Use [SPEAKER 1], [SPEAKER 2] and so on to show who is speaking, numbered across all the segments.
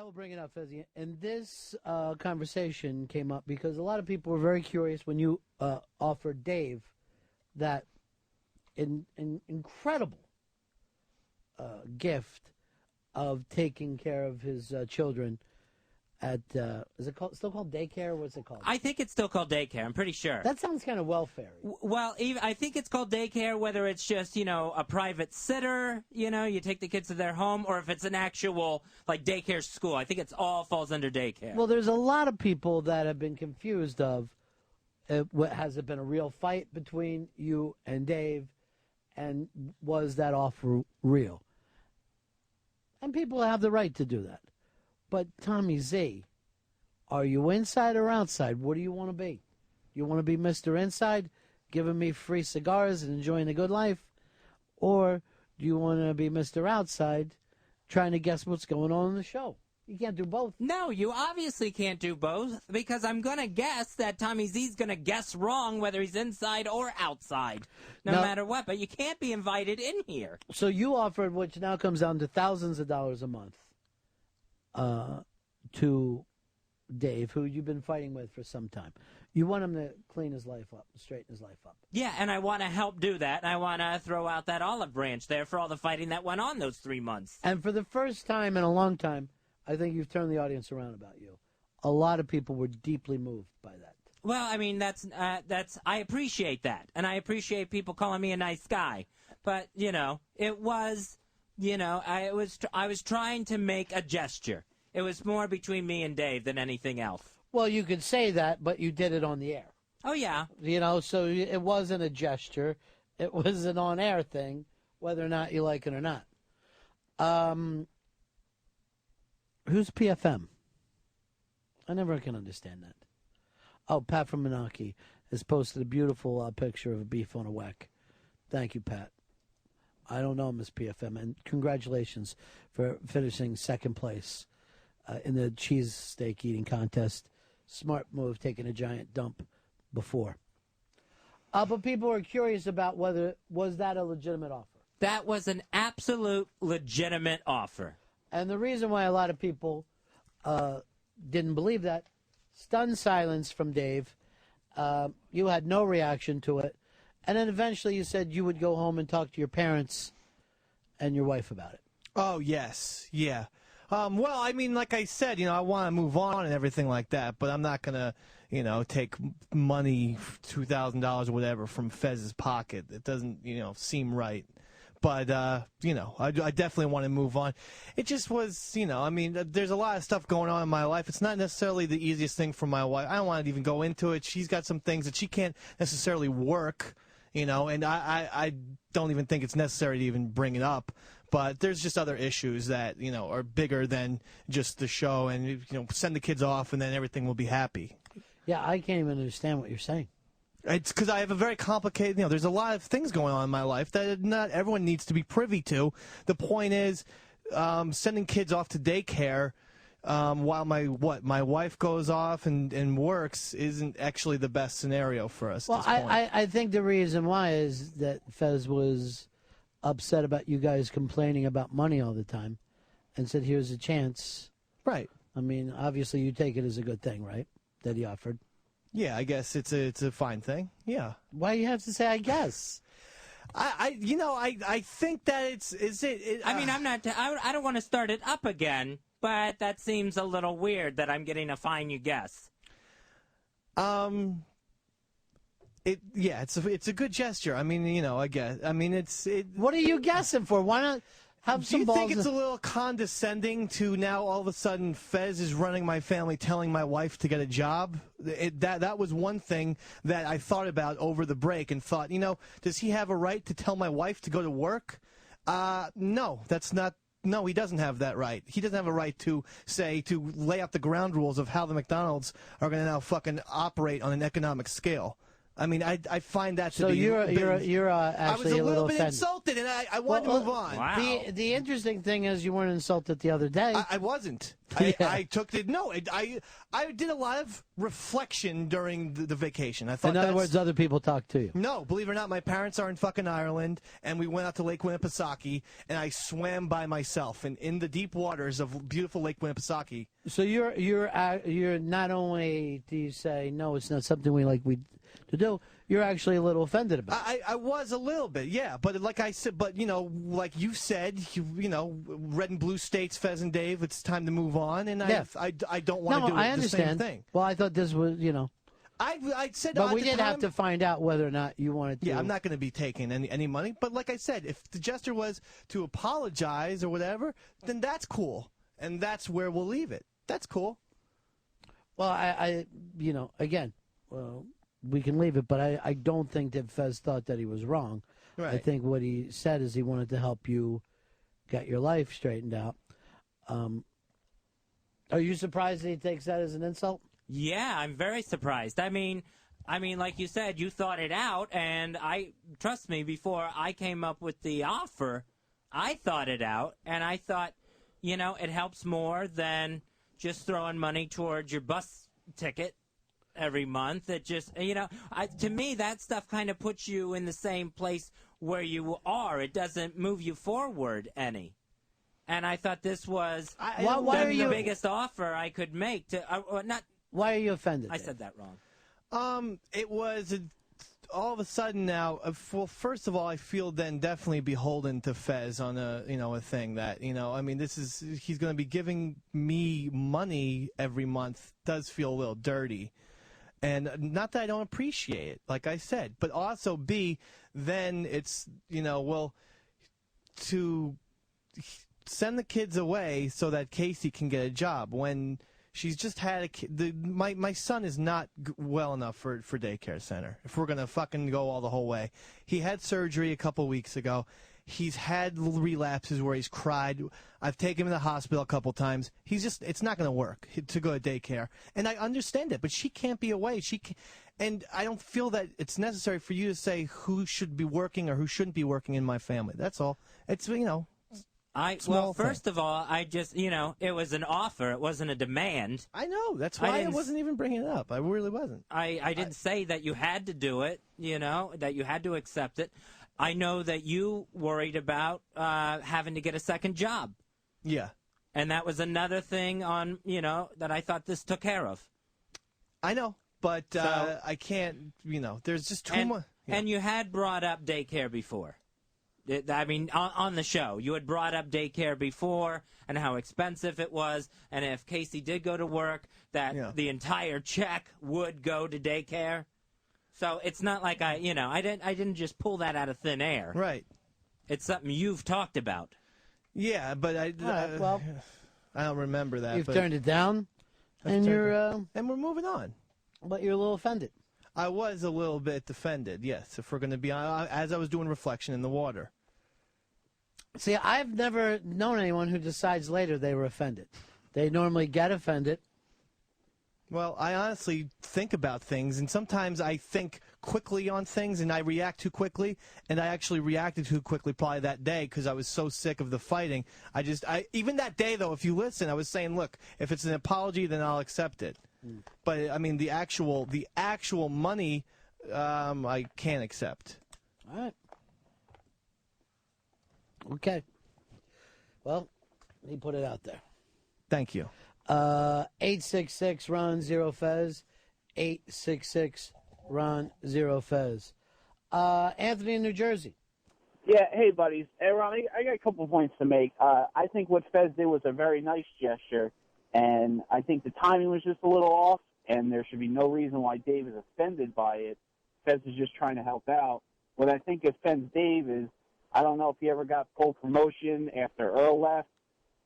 [SPEAKER 1] I will bring it up, Fezzy. And this conversation came up because a lot of people were very curious when you offered Dave that incredible gift of taking care of his children at, is it still called daycare? What's it called?
[SPEAKER 2] I think it's still called daycare. I'm pretty sure.
[SPEAKER 1] That sounds kind of welfare.
[SPEAKER 2] Well, I think it's called daycare, whether it's just, a private sitter, you take the kids to their home, or if it's an actual, daycare school. I think it's all falls under daycare.
[SPEAKER 1] Well, there's a lot of people that have been confused of, has it been a real fight between you and Dave, and was that offer real? And people have the right to do that. But, Tommy Z, are you inside or outside? What do you want to be? You want to be Mr. Inside, giving me free cigars and enjoying the good life? Or do you want to be Mr. Outside, trying to guess what's going on in the show? You can't do both.
[SPEAKER 2] No, you obviously can't do both, because I'm going to guess that Tommy Z's going to guess wrong whether he's inside or outside, no matter what. But you can't be invited in here.
[SPEAKER 1] So you offered, which now comes down to thousands of dollars a month, to Dave, who you've been fighting with for some time. You want him to clean his life up, straighten his life up.
[SPEAKER 2] Yeah, and I want to help do that, and I want to throw out that olive branch there for all the fighting that went on those 3 months.
[SPEAKER 1] And for the first time in a long time, I think you've turned the audience around about you. A lot of people were deeply moved by that.
[SPEAKER 2] Well, I mean, that's I appreciate that, and I appreciate people calling me a nice guy. But it was, I was trying to make a gesture. It was more between me and Dave than anything else.
[SPEAKER 1] Well, you could say that, but you did it on the air.
[SPEAKER 2] Oh yeah.
[SPEAKER 1] So it wasn't a gesture; it was an on-air thing, whether or not you like it or not. Who's PFM? I never can understand that. Oh, Pat from Menaki has posted a beautiful picture of a beef on a whack. Thank you, Pat. I don't know Miss PFM, and congratulations for finishing second place in the cheesesteak eating contest. Smart move, taking a giant dump before. But people are curious about was that a legitimate offer?
[SPEAKER 2] That was an absolute legitimate offer.
[SPEAKER 1] And the reason why a lot of people didn't believe that, stunned silence from Dave. You had no reaction to it. And then eventually you said you would go home and talk to your parents and your wife about it.
[SPEAKER 3] Oh, yes. Yeah. Well, I mean, like I said, I want to move on and everything like that, but I'm not going to, take money, $2,000 or whatever, from Fez's pocket. It doesn't, seem right. But, I definitely want to move on. It just was, there's a lot of stuff going on in my life. It's not necessarily the easiest thing for my wife. I don't want to even go into it. She's got some things that she can't necessarily work, and I don't even think it's necessary to even bring it up. But there's just other issues that, are bigger than just the show. And, send the kids off and then everything will be happy.
[SPEAKER 1] Yeah, I can't even understand what you're saying.
[SPEAKER 3] It's because I have a very complicated, there's a lot of things going on in my life that not everyone needs to be privy to. The point is, sending kids off to daycare while my wife goes off and works isn't actually the best scenario for us.
[SPEAKER 1] Well, I think the reason why is that Fez was upset about you guys complaining about money all the time and said, here's a chance.
[SPEAKER 3] Right.
[SPEAKER 1] I mean, obviously you take it as a good thing, right, that he offered?
[SPEAKER 3] Yeah, I guess it's a fine thing. Yeah.
[SPEAKER 1] Why do you have to say I guess?
[SPEAKER 3] I think that
[SPEAKER 2] I don't want to start it up again, but that seems a little weird that I'm getting a fine you guess.
[SPEAKER 3] It's a good gesture. I mean, I guess. I mean,
[SPEAKER 1] What are you guessing for? Why not have some balls?
[SPEAKER 3] Do you think it's a little condescending to now all of a sudden Fez is running my family, telling my wife to get a job? That was one thing that I thought about over the break and thought, does he have a right to tell my wife to go to work? No, that's not. No, he doesn't have that right. He doesn't have a right to lay out the ground rules of how the McDonald's are going to now fucking operate on an economic scale. I mean, I find that to
[SPEAKER 1] so
[SPEAKER 3] be.
[SPEAKER 1] you're
[SPEAKER 3] I
[SPEAKER 1] actually
[SPEAKER 3] was a little bit
[SPEAKER 1] offended.
[SPEAKER 3] insulted, and I wanted to move on.
[SPEAKER 2] Wow.
[SPEAKER 1] The interesting thing is you weren't insulted the other day.
[SPEAKER 3] I wasn't.
[SPEAKER 1] Yeah.
[SPEAKER 3] I took it. No, I did a lot of reflection during the vacation. I thought.
[SPEAKER 1] In other words, other people talk to you.
[SPEAKER 3] No, believe it or not, my parents are in fucking Ireland, and we went out to Lake Winnipesaukee, and I swam by myself in the deep waters of beautiful Lake Winnipesaukee.
[SPEAKER 1] So you're not only do you say no, it's not something we to do. You're actually a little offended about it.
[SPEAKER 3] I was a little bit, yeah, but like I said, but like you said, red and blue states, Fez and Dave, it's time to move on, and
[SPEAKER 1] Yeah.
[SPEAKER 3] I don't want to do
[SPEAKER 1] I
[SPEAKER 3] the same
[SPEAKER 1] understand.
[SPEAKER 3] thing.
[SPEAKER 1] Well, I thought this was
[SPEAKER 3] I said,
[SPEAKER 1] but
[SPEAKER 3] at
[SPEAKER 1] we
[SPEAKER 3] the
[SPEAKER 1] did
[SPEAKER 3] time,
[SPEAKER 1] have to find out whether or not you wanted to.
[SPEAKER 3] Yeah, I'm not going to be taking any money, but like I said, if the gesture was to apologize or whatever, then that's cool, and that's where we'll leave it. That's cool.
[SPEAKER 1] Well, again, we can leave it, but I don't think that Fez thought that he was wrong.
[SPEAKER 3] Right.
[SPEAKER 1] I think what he said is he wanted to help you get your life straightened out. Are you surprised that he takes that as an insult?
[SPEAKER 2] Yeah, I'm very surprised. I mean, like you said, you thought it out, and trust me, before I came up with the offer, I thought it out, and I thought, it helps more than just throwing money towards your bus ticket every month. It just, to me, that stuff kind of puts you in the same place where you are. It doesn't move you forward any. And I thought this was the biggest offer I could make to not.
[SPEAKER 1] Why are you offended?
[SPEAKER 2] I
[SPEAKER 1] Dave?
[SPEAKER 2] said that wrong.
[SPEAKER 3] It was all of a sudden now. Well, first of all, I feel then definitely beholden to Fez on a thing that I mean, he's going to be giving me money every month. Does feel a little dirty, and not that I don't appreciate it, like I said, but also then it's to send the kids away so that Casey can get a job when she's just had a kid. My son is not well enough for daycare center. If we're gonna fucking go all the whole way, he had surgery a couple weeks ago. He's had relapses where he's cried. I've taken him to the hospital a couple times. It's not gonna work to go to daycare, and I understand it. But she can't be away. And I don't feel that it's necessary for you to say who should be working or who shouldn't be working in my family. That's all. It's
[SPEAKER 2] First of all, I just, it was an offer. It wasn't a demand.
[SPEAKER 3] I know. That's why I wasn't even bringing it up. I really wasn't.
[SPEAKER 2] I didn't say that you had to do it, that you had to accept it. I know that you worried about having to get a second job.
[SPEAKER 3] Yeah.
[SPEAKER 2] And that was another thing on, that I thought this took care of.
[SPEAKER 3] I know, but I can't, there's just too much. Yeah.
[SPEAKER 2] And you had brought up daycare before. On the show, you had brought up daycare before and how expensive it was, and if Casey did go to work, that the entire check would go to daycare. So it's not like I didn't just pull that out of thin air.
[SPEAKER 3] Right.
[SPEAKER 2] It's something you've talked about.
[SPEAKER 3] Yeah, but I don't remember that.
[SPEAKER 1] You've turned it down, and
[SPEAKER 3] and we're moving on.
[SPEAKER 1] But you're a little offended.
[SPEAKER 3] I was a little bit offended, yes, if we're going to be on, as I was doing reflection in the water.
[SPEAKER 1] See, I've never known anyone who decides later they were offended. They normally get offended.
[SPEAKER 3] Well, I honestly think about things, and sometimes I think quickly on things, and I react too quickly, and I actually reacted too quickly probably that day because I was so sick of the fighting. Even that day, though, if you listen, I was saying, look, if it's an apology, then I'll accept it. But I mean, the actual money, I can't accept.
[SPEAKER 1] All right. Okay. Well, he put it out there.
[SPEAKER 3] Thank you.
[SPEAKER 1] 866 Ron Zero Fez. 866 Ron Zero Fez. Anthony in New Jersey.
[SPEAKER 4] Yeah, hey buddies. Hey Ron, I got a couple points to make. I think what Fez did was a very nice gesture. And I think the timing was just a little off, and there should be no reason why Dave is offended by it. Fez is just trying to help out. What I think offends Dave is, I don't know if he ever got full promotion after Earl left,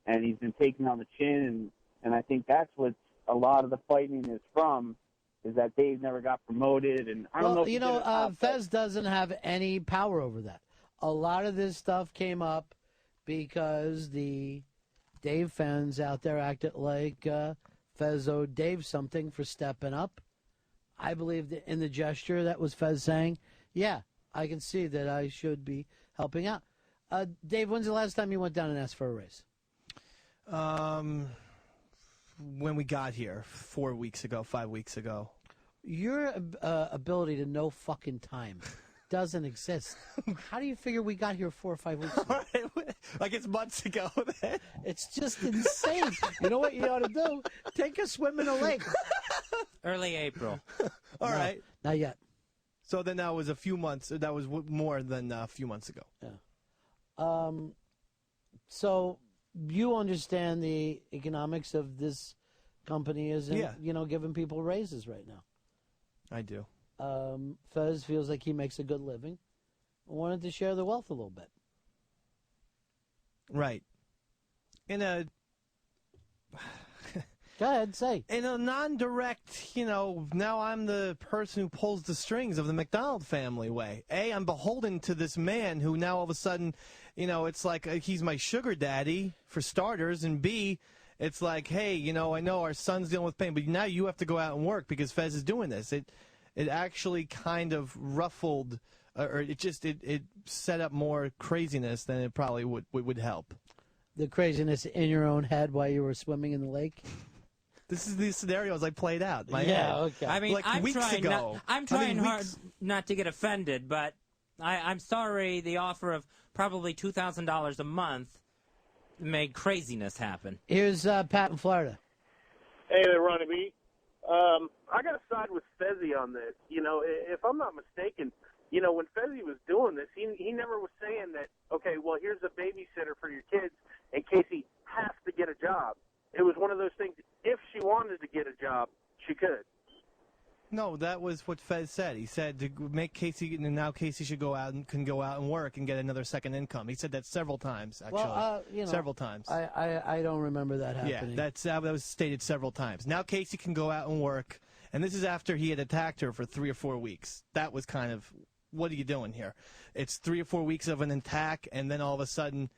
[SPEAKER 4] and he's been taken on the chin, and I think that's what a lot of the fighting is from, is that Dave never got promoted. And I don't know if
[SPEAKER 1] Fez doesn't have any power over that. A lot of this stuff came up because the Dave fans out there acted like Fez owed Dave something for stepping up. I believed in the gesture that was Fez saying, yeah, I can see that I should be helping out. Dave, when's the last time you went down and asked for a raise?
[SPEAKER 3] When we got here 4 weeks ago, 5 weeks ago.
[SPEAKER 1] Your ability to know fucking time doesn't exist. How do you figure we got here 4 or 5 weeks ago?
[SPEAKER 3] Like it's months ago.
[SPEAKER 1] It's just insane. You know what you ought to do? Take a swim in a lake.
[SPEAKER 2] Early April.
[SPEAKER 3] All right.
[SPEAKER 1] Not yet.
[SPEAKER 3] So then that was a few months. That was more than a few months ago.
[SPEAKER 1] Yeah. So you understand the economics of this company isn't, giving people raises right now.
[SPEAKER 3] I do.
[SPEAKER 1] Fez feels like he makes a good living. I wanted to share the wealth a little bit.
[SPEAKER 3] Right.
[SPEAKER 1] Go ahead, say.
[SPEAKER 3] In a non-direct, now I'm the person who pulls the strings of the McDonald family way. A, I'm beholden to this man who now all of a sudden, it's like he's my sugar daddy, for starters. And B, it's like, hey, I know our son's dealing with pain, but now you have to go out and work because Fez is doing this. It actually kind of ruffled, or it set up more craziness than it probably would help. The
[SPEAKER 1] craziness in your own head while you were swimming in the lake?
[SPEAKER 3] This is the scenarios I played out.
[SPEAKER 1] Okay.
[SPEAKER 2] I mean,
[SPEAKER 3] like
[SPEAKER 2] I'm
[SPEAKER 3] weeks
[SPEAKER 2] trying
[SPEAKER 3] ago.
[SPEAKER 2] I'm trying hard not to get offended, but I'm sorry the offer of probably $2,000 a month made craziness happen.
[SPEAKER 1] Here's Pat in Florida.
[SPEAKER 5] Hey there, Ronnie B. I got to side with Fezzy on this. If I'm not mistaken, when Fezzy was doing this, he never was saying that, okay, well, here's a babysitter for your kids in case he has to get a job. It was one of those things, if she wanted to get a job, she could.
[SPEAKER 3] No, that was what Fez said. He said to make Casey, and now Casey can go out and work and get another second income. He said that several times, actually.
[SPEAKER 1] Well,
[SPEAKER 3] several times.
[SPEAKER 1] I don't remember that happening.
[SPEAKER 3] Yeah, that was stated several times. Now Casey can go out and work, and this is after he had attacked her for 3 or 4 weeks. That was kind of, what are you doing here? It's 3 or 4 weeks of an attack, and then all of a sudden,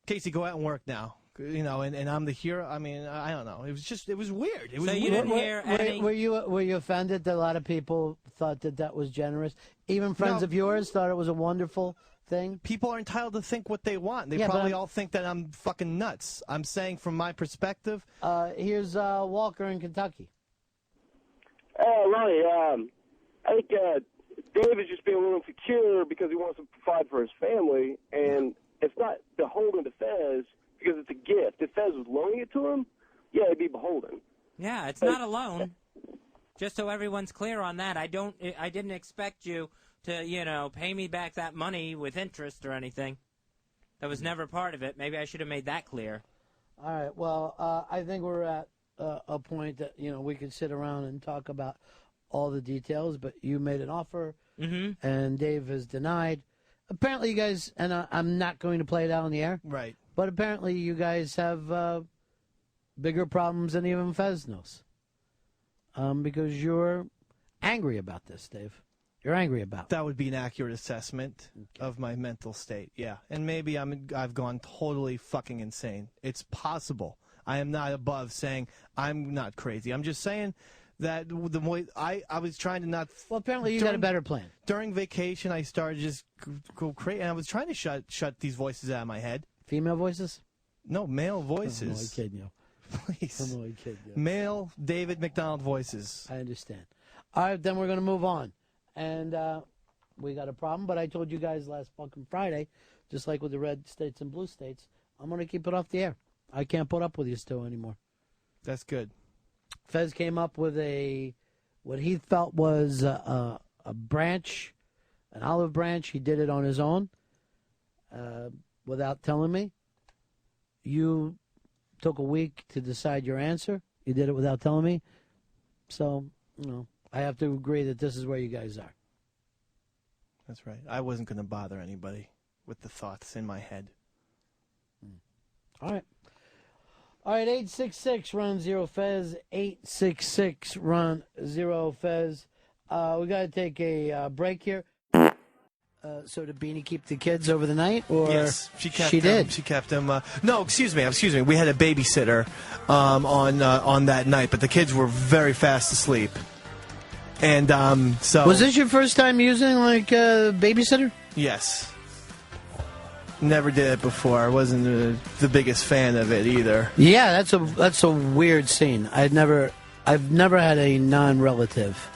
[SPEAKER 3] Casey, go out and work now. And I'm the hero. I mean, I don't know. It was weird. It was
[SPEAKER 2] so you
[SPEAKER 3] weird.
[SPEAKER 2] didn't hear any...
[SPEAKER 1] Were you offended that a lot of people thought that was generous? Even friends of yours thought it was a wonderful thing?
[SPEAKER 3] People are entitled to think what they want. They probably all think that I'm fucking nuts. I'm saying from my perspective.
[SPEAKER 1] Here's Walker in Kentucky.
[SPEAKER 6] Ronnie, I think Dave is just being a little insecure because he wants to provide for his family, and it's not beholden to Fez because it's a gift. If Fez was loaning it to him, yeah, it'd be beholden.
[SPEAKER 2] Yeah, it's not a loan. Just so everyone's clear on that, I didn't expect you to, pay me back that money with interest or anything. That was never part of it. Maybe I should have made that clear.
[SPEAKER 1] All right. Well, I think we're at a point that, we could sit around and talk about all the details, but you made an offer, and Dave has denied. Apparently you guys, and I'm not going to play it out on the air.
[SPEAKER 3] Right.
[SPEAKER 1] But apparently you guys have bigger problems than even Fez knows. Because you're angry about this, Dave. You're angry about it.
[SPEAKER 3] That would be an accurate assessment of my mental state, yeah. And maybe I've gone totally fucking insane. It's possible. I am not above saying I'm not crazy. I'm just saying that the way I was trying to not...
[SPEAKER 1] Well, apparently you got a better plan.
[SPEAKER 3] During vacation, I started to just go crazy, and I was trying to shut these voices out of my head.
[SPEAKER 1] Female voices?
[SPEAKER 3] No, male voices.
[SPEAKER 1] I'm only kidding you.
[SPEAKER 3] Please.
[SPEAKER 1] I'm only kidding you.
[SPEAKER 3] Male David McDonald voices.
[SPEAKER 1] I understand. All right, then we're going to move on. And we got a problem, but I told you guys last fucking Friday, just like with the red states and blue states, I'm going to keep it off the air. I can't put up with you two anymore.
[SPEAKER 3] That's good.
[SPEAKER 1] Fez came up with what he felt was a branch, an olive branch. He did it on his own without telling me. You took a week to decide your answer. You did it without telling me. So, I have to agree that this is where you guys are.
[SPEAKER 3] That's right. I wasn't going to bother anybody with the thoughts in my head.
[SPEAKER 1] All right. All right, 866-RUN-0-FEZ, 866-RUN-0-FEZ. We got to take a break here. So did Beanie keep the kids over the night? Or
[SPEAKER 3] yes, she kept them.
[SPEAKER 1] Did.
[SPEAKER 3] She kept them. No, excuse me. We had a babysitter on that night, but the kids were very fast asleep. And so...
[SPEAKER 1] Was this your first time using, like, a babysitter?
[SPEAKER 3] Yes. Never did it before. I wasn't the biggest fan of it either.
[SPEAKER 1] Yeah, that's a weird scene. I've never had a non-relative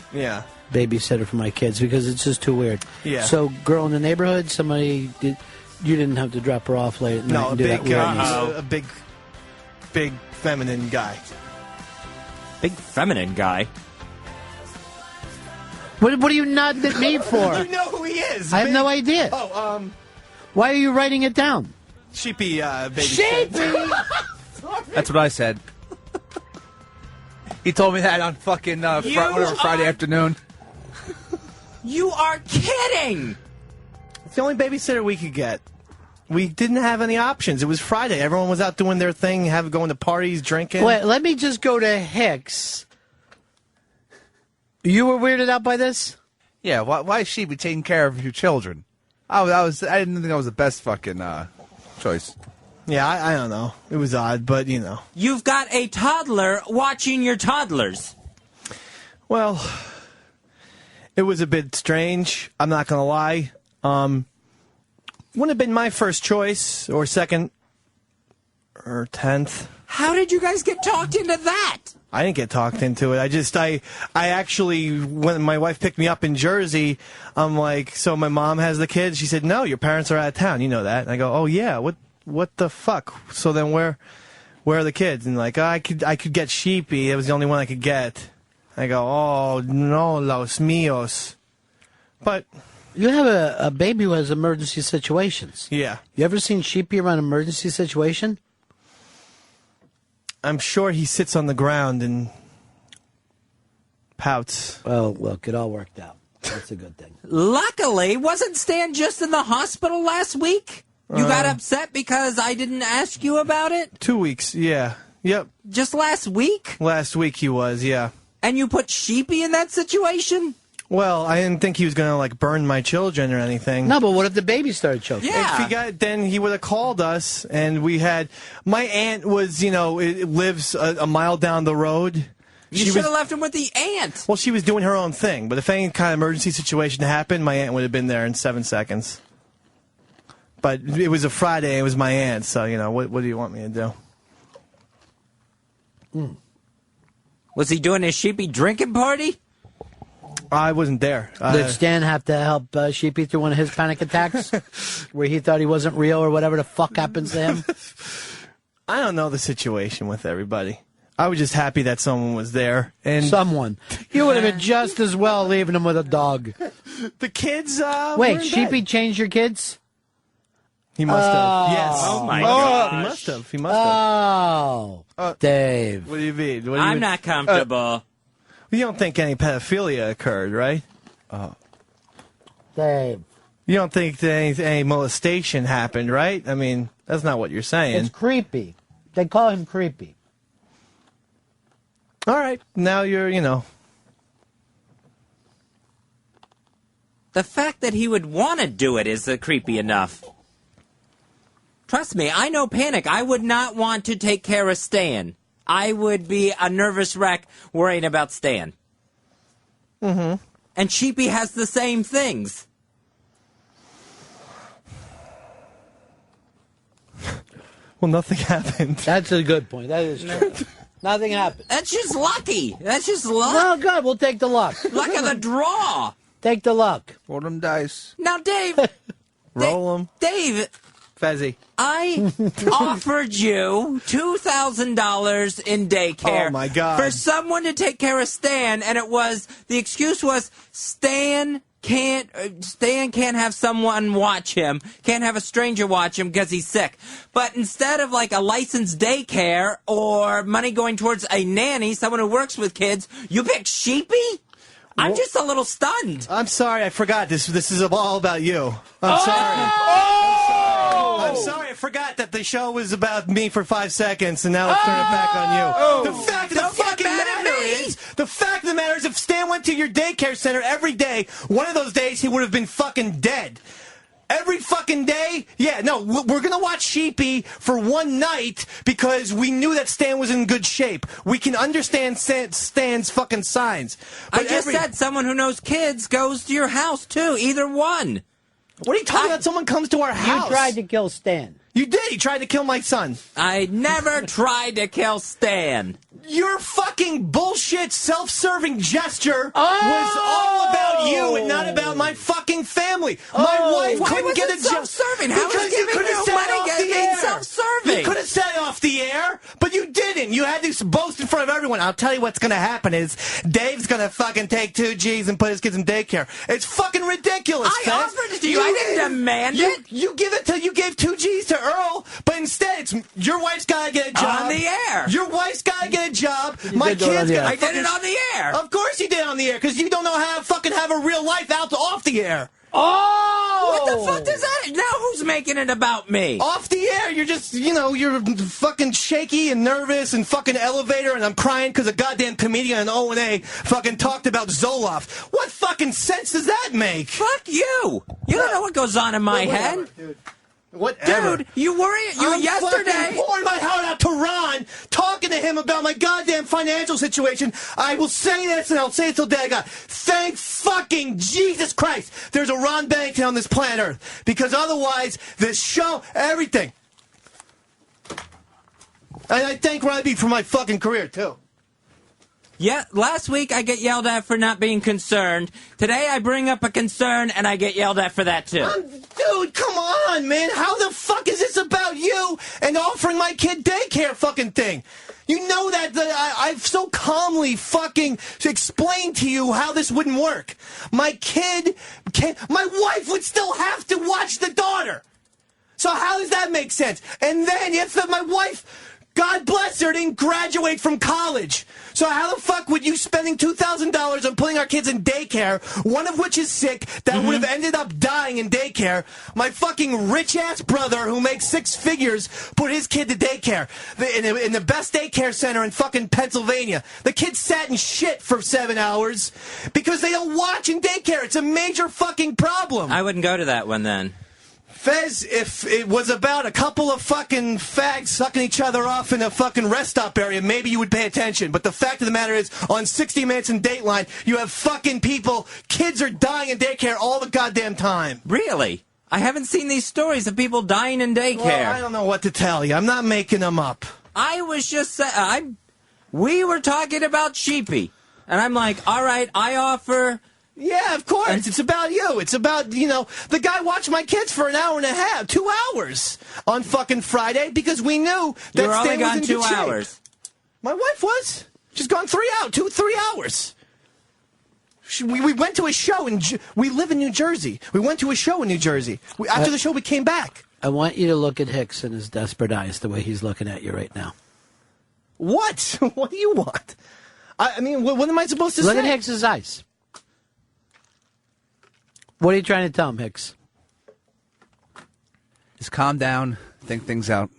[SPEAKER 1] babysitter for my kids because it's just too weird.
[SPEAKER 3] Yeah.
[SPEAKER 1] So, girl in the neighborhood, you didn't have to drop her off late at night and do that weirdness.
[SPEAKER 3] A big feminine guy.
[SPEAKER 2] Big feminine guy?
[SPEAKER 1] What are you nodding at me for?
[SPEAKER 3] You know who he is.
[SPEAKER 1] I have no idea.
[SPEAKER 3] Oh,
[SPEAKER 1] Why are you writing it down?
[SPEAKER 3] Sheepy baby.
[SPEAKER 1] Sheepy!
[SPEAKER 7] That's what I said. He told me that on fucking Friday afternoon.
[SPEAKER 2] You are kidding!
[SPEAKER 3] It's the only babysitter we could get. We didn't have any options. It was Friday. Everyone was out doing their thing, going to parties, drinking.
[SPEAKER 1] Wait, let me just go to Hicks. You were weirded out by this?
[SPEAKER 7] Yeah, why is she be taking care of your children? I didn't think that was the best fucking choice.
[SPEAKER 3] Yeah, I don't know. It was odd, but you know.
[SPEAKER 2] You've got a toddler watching your toddlers.
[SPEAKER 3] Well, it was a bit strange. I'm not going to lie. Wouldn't have been my first choice, or second, or 10th.
[SPEAKER 2] How did you guys get talked into that?
[SPEAKER 3] I didn't get talked into it. I actually, when my wife picked me up in Jersey, I'm like, so my mom has the kids? She said, no, your parents are out of town. You know that. And I go, oh, yeah, what the fuck? So then where are the kids? And like, I could get Sheepy. It was the only one I could get. I go, oh, no, los míos. But...
[SPEAKER 1] You have a baby who has emergency situations.
[SPEAKER 3] Yeah.
[SPEAKER 1] You ever seen Sheepy around an emergency situation?
[SPEAKER 3] I'm sure he sits on the ground and pouts.
[SPEAKER 1] Well, look, it all worked out. That's a good thing.
[SPEAKER 2] Luckily, wasn't Stan just in the hospital last week? You got upset because I didn't ask you about it?
[SPEAKER 3] 2 weeks, yeah. Yep.
[SPEAKER 2] Just last week?
[SPEAKER 3] Last week he was, yeah.
[SPEAKER 2] And you put Sheepy in that situation?
[SPEAKER 3] Well, I didn't think he was going to, like, burn my children or anything.
[SPEAKER 1] No, but what if the baby started choking?
[SPEAKER 2] Yeah.
[SPEAKER 3] Then he would have called us, and we had... My aunt was, lives a mile down the road.
[SPEAKER 2] You should have left him with the aunt.
[SPEAKER 3] Well, she was doing her own thing, but if any kind of emergency situation happened, my aunt would have been there in 7 seconds. But it was a Friday, it was my aunt, so, what do you want me to do?
[SPEAKER 2] Was he doing his Sheepy drinking party?
[SPEAKER 3] I wasn't there.
[SPEAKER 1] Did Stan have to help Sheepy through one of his panic attacks where he thought he wasn't real or whatever the fuck happens to him?
[SPEAKER 3] I don't know the situation with everybody. I was just happy that someone was there. And
[SPEAKER 1] someone. You would have been just as well leaving him with a dog.
[SPEAKER 3] The kids,
[SPEAKER 1] Wait, Sheepy changed your kids?
[SPEAKER 3] He must have. Yes.
[SPEAKER 2] Oh, my God.
[SPEAKER 3] He must have. He must have.
[SPEAKER 1] Oh, Dave.
[SPEAKER 3] What do you mean?
[SPEAKER 2] I'm not comfortable.
[SPEAKER 3] You don't think any pedophilia occurred, right?
[SPEAKER 1] Dave.
[SPEAKER 3] You don't think that any molestation happened, right? I mean, that's not what you're saying.
[SPEAKER 1] It's creepy. They call him creepy.
[SPEAKER 3] All right. Now you're,
[SPEAKER 2] The fact that he would want to do it is creepy enough. Trust me, I know panic. I would not want to take care of Stan. I would be a nervous wreck worrying about Stan.
[SPEAKER 3] Mm-hmm.
[SPEAKER 2] And Sheepy has the same things.
[SPEAKER 3] Well, nothing happened.
[SPEAKER 1] That's a good point. That is true. Nothing happened.
[SPEAKER 2] That's just lucky. That's just luck.
[SPEAKER 1] Well, good. We'll take the luck.
[SPEAKER 2] Luck of the draw.
[SPEAKER 1] Take the luck.
[SPEAKER 7] Roll them dice.
[SPEAKER 2] Now, Dave.
[SPEAKER 3] Roll them.
[SPEAKER 2] Dave.
[SPEAKER 3] Fezzy.
[SPEAKER 2] I offered you $2,000 in daycare.
[SPEAKER 3] Oh, my God.
[SPEAKER 2] For someone to take care of Stan, and the excuse was Stan can't have someone watch him, can't have a stranger watch him because he's sick. But instead of like a licensed daycare or money going towards a nanny, someone who works with kids, you pick Sheepy? I'm just a little stunned.
[SPEAKER 3] I'm sorry, I forgot. This is all about you. I'm sorry. I'm sorry, I forgot that the show was about me for 5 seconds, and now let's turn it back on you. The fact of the matter is, if Stan went to your daycare center every day, one of those days he would have been fucking dead. Every fucking day? Yeah, no, we're going to watch Sheepy for one night because we knew that Stan was in good shape. We can understand Stan's fucking signs. But
[SPEAKER 2] I just said someone who knows kids goes to your house, too. Either one.
[SPEAKER 3] What are you talking about? Someone comes to our house.
[SPEAKER 1] You tried to kill Stan.
[SPEAKER 3] You did. He tried to kill my son.
[SPEAKER 2] I never tried to kill Stan.
[SPEAKER 3] Your fucking bullshit self-serving gesture was all about you and not about my fucking family. My wife couldn't get a job.
[SPEAKER 2] Self-serving? How is giving you money getting self-serving?
[SPEAKER 3] You could have said it off the air, but you didn't. You had to boast in front of everyone. I'll tell you what's going to happen is Dave's going to fucking take 2 G's and put his kids in daycare. It's fucking ridiculous.
[SPEAKER 2] I offered it to you. I didn't demand it.
[SPEAKER 3] You give it to you gave 2 G's to Earl, but instead it's your wife's got to get a job.
[SPEAKER 2] On the air.
[SPEAKER 3] Your wife's got to get a job. My kids got.
[SPEAKER 2] I did it on the air.
[SPEAKER 3] Of course you did it on the air, because you don't know how to fucking have a real life off the air.
[SPEAKER 2] Oh! What the fuck does that? Now who's making it about me?
[SPEAKER 3] Off the air, you're just, you're fucking shaky and nervous and fucking elevator, and I'm crying because a goddamn comedian on O&A fucking talked about Zoloft. What fucking sense does that make?
[SPEAKER 2] Fuck you! You don't know what goes on in my head.
[SPEAKER 3] Dude. Whatever.
[SPEAKER 2] Dude, you worry.
[SPEAKER 3] I'm
[SPEAKER 2] yesterday.
[SPEAKER 3] fucking pouring my heart out to Ron, talking to him about my goddamn financial situation. I will say this, and I'll say it till day I got. Thank fucking Jesus Christ there's a Ron Bennington on this planet Earth. Because otherwise, this show, everything. And I thank Ron B for my fucking career, too.
[SPEAKER 2] Yeah, last week I get yelled at for not being concerned. Today I bring up a concern and I get yelled at for that too.
[SPEAKER 3] Dude, come on, man. How the fuck is this about you and offering my kid daycare fucking thing? You know that I've so calmly fucking explained to you how this wouldn't work. My wife would still have to watch the daughter. So how does that make sense? And then if my wife, God bless her, didn't graduate from college. So how the fuck would you spending $2,000 on putting our kids in daycare, one of which is sick, that would have ended up dying in daycare? My fucking rich-ass brother who makes 6 figures put his kid to daycare in the best daycare center in fucking Pennsylvania. The kid sat in shit for 7 hours because they don't watch in daycare. It's a major fucking problem.
[SPEAKER 2] I wouldn't go to that one then.
[SPEAKER 3] Fez, if it was about a couple of fucking fags sucking each other off in a fucking rest stop area, maybe you would pay attention. But the fact of the matter is, on 60 Minutes and Dateline, you have fucking people, kids are dying in daycare all the goddamn time.
[SPEAKER 2] Really? I haven't seen these stories of people dying in daycare.
[SPEAKER 3] Well, I don't know what to tell you. I'm not making them up.
[SPEAKER 2] I was just saying, we were talking about Sheepy. And I'm like, all right, I offer...
[SPEAKER 3] Yeah, of course. It's about you. It's about, the guy watched my kids for an hour and a half, 2 hours on fucking Friday because we knew that
[SPEAKER 2] you were only
[SPEAKER 3] Stan was
[SPEAKER 2] gone
[SPEAKER 3] in
[SPEAKER 2] 2
[SPEAKER 3] good shape.
[SPEAKER 2] hours.
[SPEAKER 3] My wife was. She's gone 3 hours. We went to a show we live in New Jersey. We went to a show in New Jersey. After the show, we came back.
[SPEAKER 1] I want you to look at Hicks in his desperate eyes the way he's looking at you right now.
[SPEAKER 3] What? What do you want? I mean, what am I supposed to say?
[SPEAKER 1] Look at Hicks's eyes. What are you trying to tell him, Hicks?
[SPEAKER 7] Just calm down, think things out,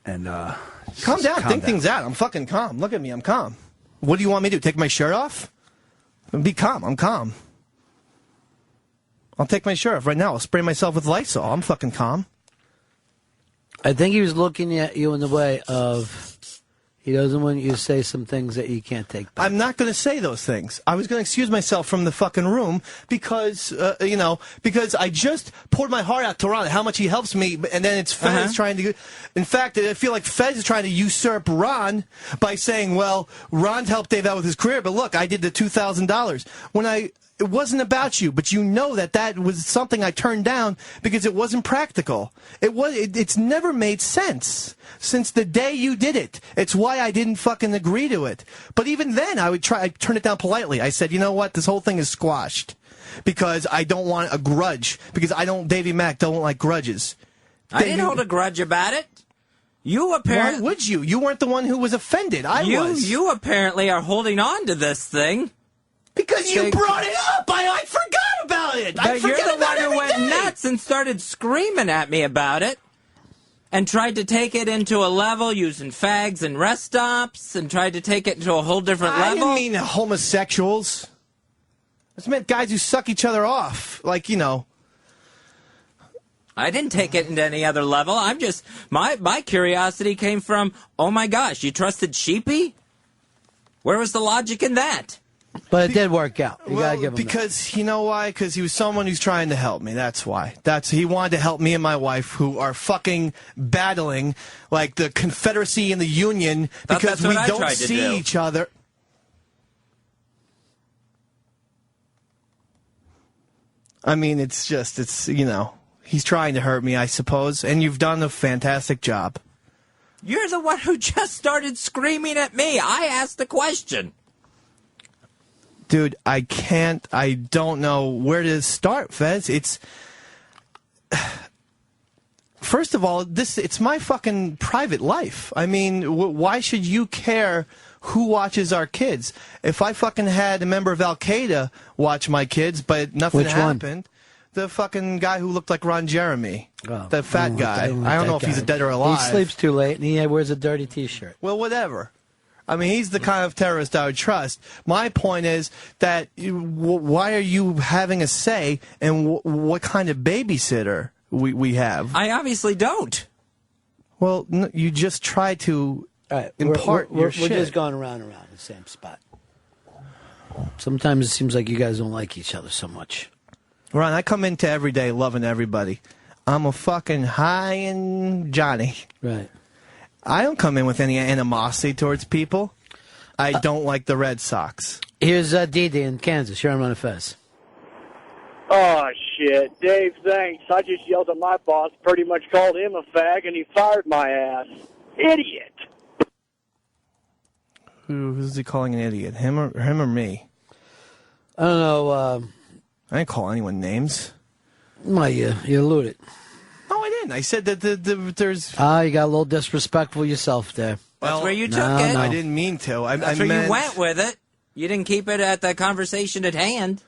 [SPEAKER 7] and
[SPEAKER 3] calm down, think things out. I'm fucking calm. Look at me, I'm calm. What do you want me to do? Take my shirt off? Be calm. I'm calm. I'll take my shirt off right now. I'll spray myself with Lysol. I'm fucking calm.
[SPEAKER 1] I think he was looking at you in the way of he doesn't want you to say some things that you can't take back.
[SPEAKER 3] I'm not going to say those things. I was going to excuse myself from the fucking room because, because I just poured my heart out to Ron, how much he helps me, and then it's Fez trying to... In fact, I feel like Fez is trying to usurp Ron by saying, well, Ron's helped Dave out with his career, but look, I did the $2,000. It wasn't about you, but you know that was something I turned down because it wasn't practical. It's never made sense since the day you did it. It's why I didn't fucking agree to it. But even then, I'd turn it down politely. I said, you know what, this whole thing is squashed because I don't want a grudge because Davey Mack don't like grudges.
[SPEAKER 2] I didn't hold a grudge about it. You apparently...
[SPEAKER 3] Why would you? You weren't the one who was offended. I was.
[SPEAKER 2] You apparently are holding on to this thing.
[SPEAKER 3] Because you brought it up. I forgot about it.
[SPEAKER 2] But you're the one who went nuts and started screaming at me about it and tried to take it into a level using fags and rest stops and tried to take it into a whole different level.
[SPEAKER 3] I didn't mean homosexuals. I just meant guys who suck each other off. Like,
[SPEAKER 2] I didn't take it into any other level. I'm just, my curiosity came from, oh my gosh, you trusted Sheepy? Where was the logic in that?
[SPEAKER 1] But it did work out. You gotta give him
[SPEAKER 3] because you know why? Because he was someone who's trying to help me. That's why. He wanted to help me and my wife, who are fucking battling like the Confederacy and the Union because we don't see each other. I mean, it's he's trying to hurt me, I suppose, and you've done a fantastic job.
[SPEAKER 2] You're the one who just started screaming at me. I asked the question.
[SPEAKER 3] Dude, I don't know where to start, Fez. First of all, it's my fucking private life. I mean, why should you care who watches our kids? If I fucking had a member of Al-Qaeda watch my kids, but nothing happened, the fucking guy who looked like Ron Jeremy, the fat guy. I don't know if he's dead or alive.
[SPEAKER 1] He sleeps too late, and he wears a dirty T-shirt.
[SPEAKER 3] Well, whatever. I mean, he's the kind of terrorist I would trust. My point is that why are you having a say in what kind of babysitter we have?
[SPEAKER 2] I obviously don't.
[SPEAKER 3] Well, you just try to impart your shit.
[SPEAKER 1] We're just going around and around the same spot. Sometimes it seems like you guys don't like each other so much.
[SPEAKER 3] Ron, I come into every day loving everybody. I'm a fucking high and Johnny.
[SPEAKER 1] Right.
[SPEAKER 3] I don't come in with any animosity towards people. I don't like the Red Sox.
[SPEAKER 1] Here's Dee in Kansas. You're on Fez.
[SPEAKER 8] Oh, shit. Dave, thanks. I just yelled at my boss, pretty much called him a fag, and he fired my ass. Idiot.
[SPEAKER 3] Who's he calling an idiot? Him or me?
[SPEAKER 1] I don't know.
[SPEAKER 3] I didn't call anyone names.
[SPEAKER 1] Well, you alluded.
[SPEAKER 3] No, I didn't. I said that there's...
[SPEAKER 1] you got a little disrespectful yourself there.
[SPEAKER 2] That's where you took
[SPEAKER 1] it.
[SPEAKER 2] No.
[SPEAKER 3] I didn't mean to.
[SPEAKER 2] That's where you went with it. You didn't keep it at the conversation at hand.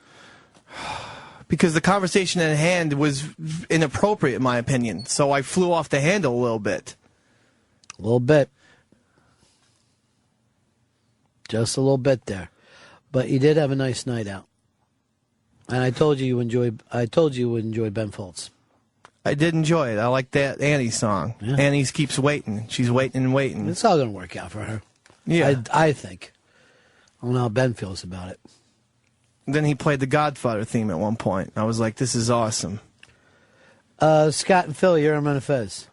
[SPEAKER 3] Because the conversation at hand was inappropriate, in my opinion. So I flew off the handle a little bit.
[SPEAKER 1] A little bit. Just a little bit there. But you did have a nice night out. And I told you would enjoy Ben Folds.
[SPEAKER 3] I did enjoy it. I like that Annie song. Yeah. Annie keeps waiting. She's waiting and waiting.
[SPEAKER 1] It's all going to work out for her.
[SPEAKER 3] Yeah.
[SPEAKER 1] I think. I don't know how Ben feels about it.
[SPEAKER 3] Then he played the Godfather theme at one point. I was like, this is awesome.
[SPEAKER 1] Scott and Phil, you're on Fez.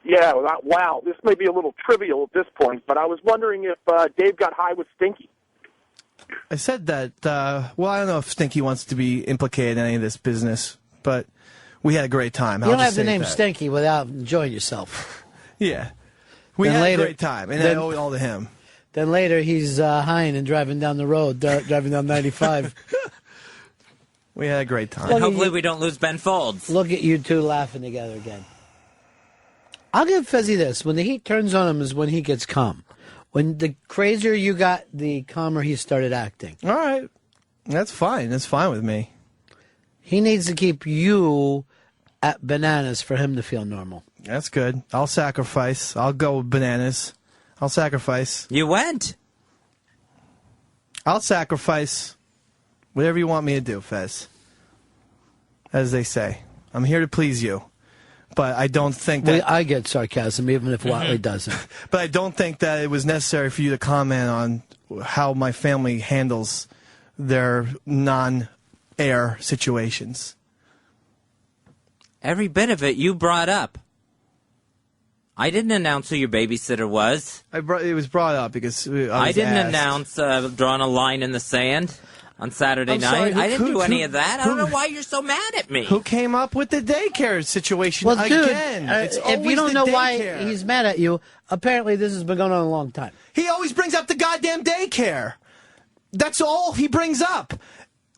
[SPEAKER 6] Yeah, wow. This may be a little trivial at this point, but I was wondering if Dave got high with Stinky.
[SPEAKER 3] I said that, well, I don't know if Stinky wants to be implicated in any of this business, but we had a great time.
[SPEAKER 1] You don't have the name Stinky without enjoying yourself.
[SPEAKER 3] Yeah. We had a great time, and I owe it all to him.
[SPEAKER 1] Then later he's high and driving down the road, driving down 95.
[SPEAKER 3] We had a great time.
[SPEAKER 2] And hopefully we don't lose Ben Folds.
[SPEAKER 1] Look at you two laughing together again. I'll give Fezzy this. When the heat turns on him is when he gets calm. When the crazier you got, the calmer he started acting.
[SPEAKER 3] All right. That's fine. That's fine with me.
[SPEAKER 1] He needs to keep you at bananas for him to feel normal.
[SPEAKER 3] That's good. I'll sacrifice. I'll go with bananas. I'll sacrifice.
[SPEAKER 2] You went.
[SPEAKER 3] I'll sacrifice whatever you want me to do, Fez. As they say. I'm here to please you. But I don't think that...
[SPEAKER 1] I get sarcasm, even if Watley doesn't.
[SPEAKER 3] But I don't think that it was necessary for you to comment on how my family handles their non-air situations.
[SPEAKER 2] Every bit of it you brought up. I didn't announce who your babysitter was.
[SPEAKER 3] It was brought up because I
[SPEAKER 2] didn't
[SPEAKER 3] asked.
[SPEAKER 2] announce drawing a line in the sand on Saturday night.
[SPEAKER 3] Sorry,
[SPEAKER 2] I didn't do any of that. I don't know why you're so mad at me.
[SPEAKER 3] Who came up with the daycare situation
[SPEAKER 1] well,
[SPEAKER 3] again?
[SPEAKER 1] Dude, if you don't know why he's mad at you, apparently this has been going on a long time.
[SPEAKER 3] He always brings up the goddamn daycare. That's all he brings up.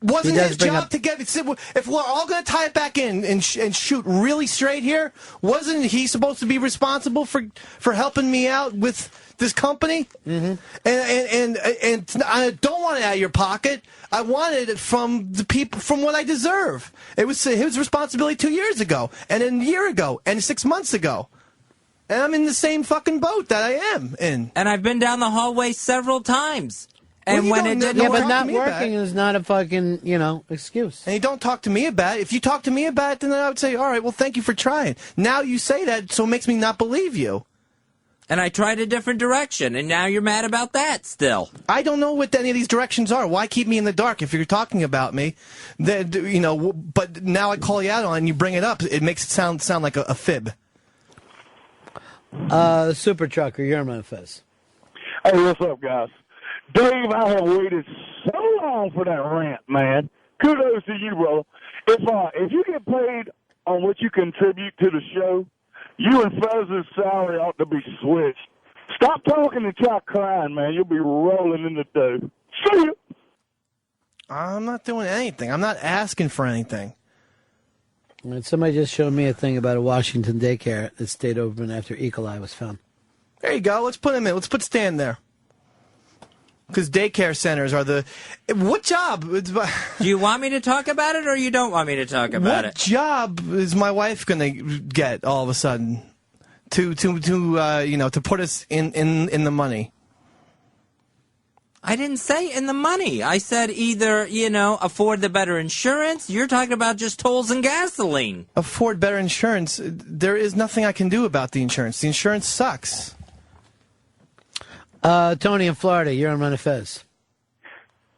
[SPEAKER 3] Wasn't his job to get... If we're all going to tie it back in and shoot really straight here, wasn't he supposed to be responsible for helping me out with this company?
[SPEAKER 1] Mm-hmm.
[SPEAKER 3] And I don't want it out of your pocket. I wanted it from the people, from what I deserve. It was his responsibility 2 years ago, and a year ago, and 6 months ago. And I'm in the same fucking boat that I am in.
[SPEAKER 2] And I've been down the hallway several times. And when it didn't
[SPEAKER 1] Yeah,
[SPEAKER 2] work,
[SPEAKER 1] but not working is not a fucking, excuse.
[SPEAKER 3] And you don't talk to me about it. If you talk to me about it, then I would say, all right, well, thank you for trying. Now you say that, so it makes me not believe you.
[SPEAKER 2] and I tried a different direction, and now you're mad about that still.
[SPEAKER 3] I don't know what any of these directions are. Why keep me in the dark if you're talking about me? But now I call you out on it and you bring it up. It makes it sound like a fib.
[SPEAKER 1] Super Trucker, you're my Fez.
[SPEAKER 9] Hey, what's up, guys? Dave, I have waited so long for that rant, man. Kudos to you, brother. If you get paid on what you contribute to the show, you and Fez's salary ought to be switched. Stop talking and try crying, man. You'll be rolling in the dough. See ya.
[SPEAKER 3] I'm not doing anything. I'm not asking for anything.
[SPEAKER 1] And somebody just showed me a thing about a Washington daycare that stayed open after E. coli was found.
[SPEAKER 3] There you go. Let's put him in. Let's put Stan there. Because daycare centers are the... What job?
[SPEAKER 2] Do you want me to talk about it, or you don't want me to talk about it?
[SPEAKER 3] What job is my wife going to get all of a sudden to put us in the money?
[SPEAKER 2] I didn't say in the money. I said either, afford the better insurance. You're talking about just tolls and gasoline.
[SPEAKER 3] Afford better insurance. There is nothing I can do about the insurance. The insurance sucks.
[SPEAKER 1] Tony in Florida, you're on Run of Fez.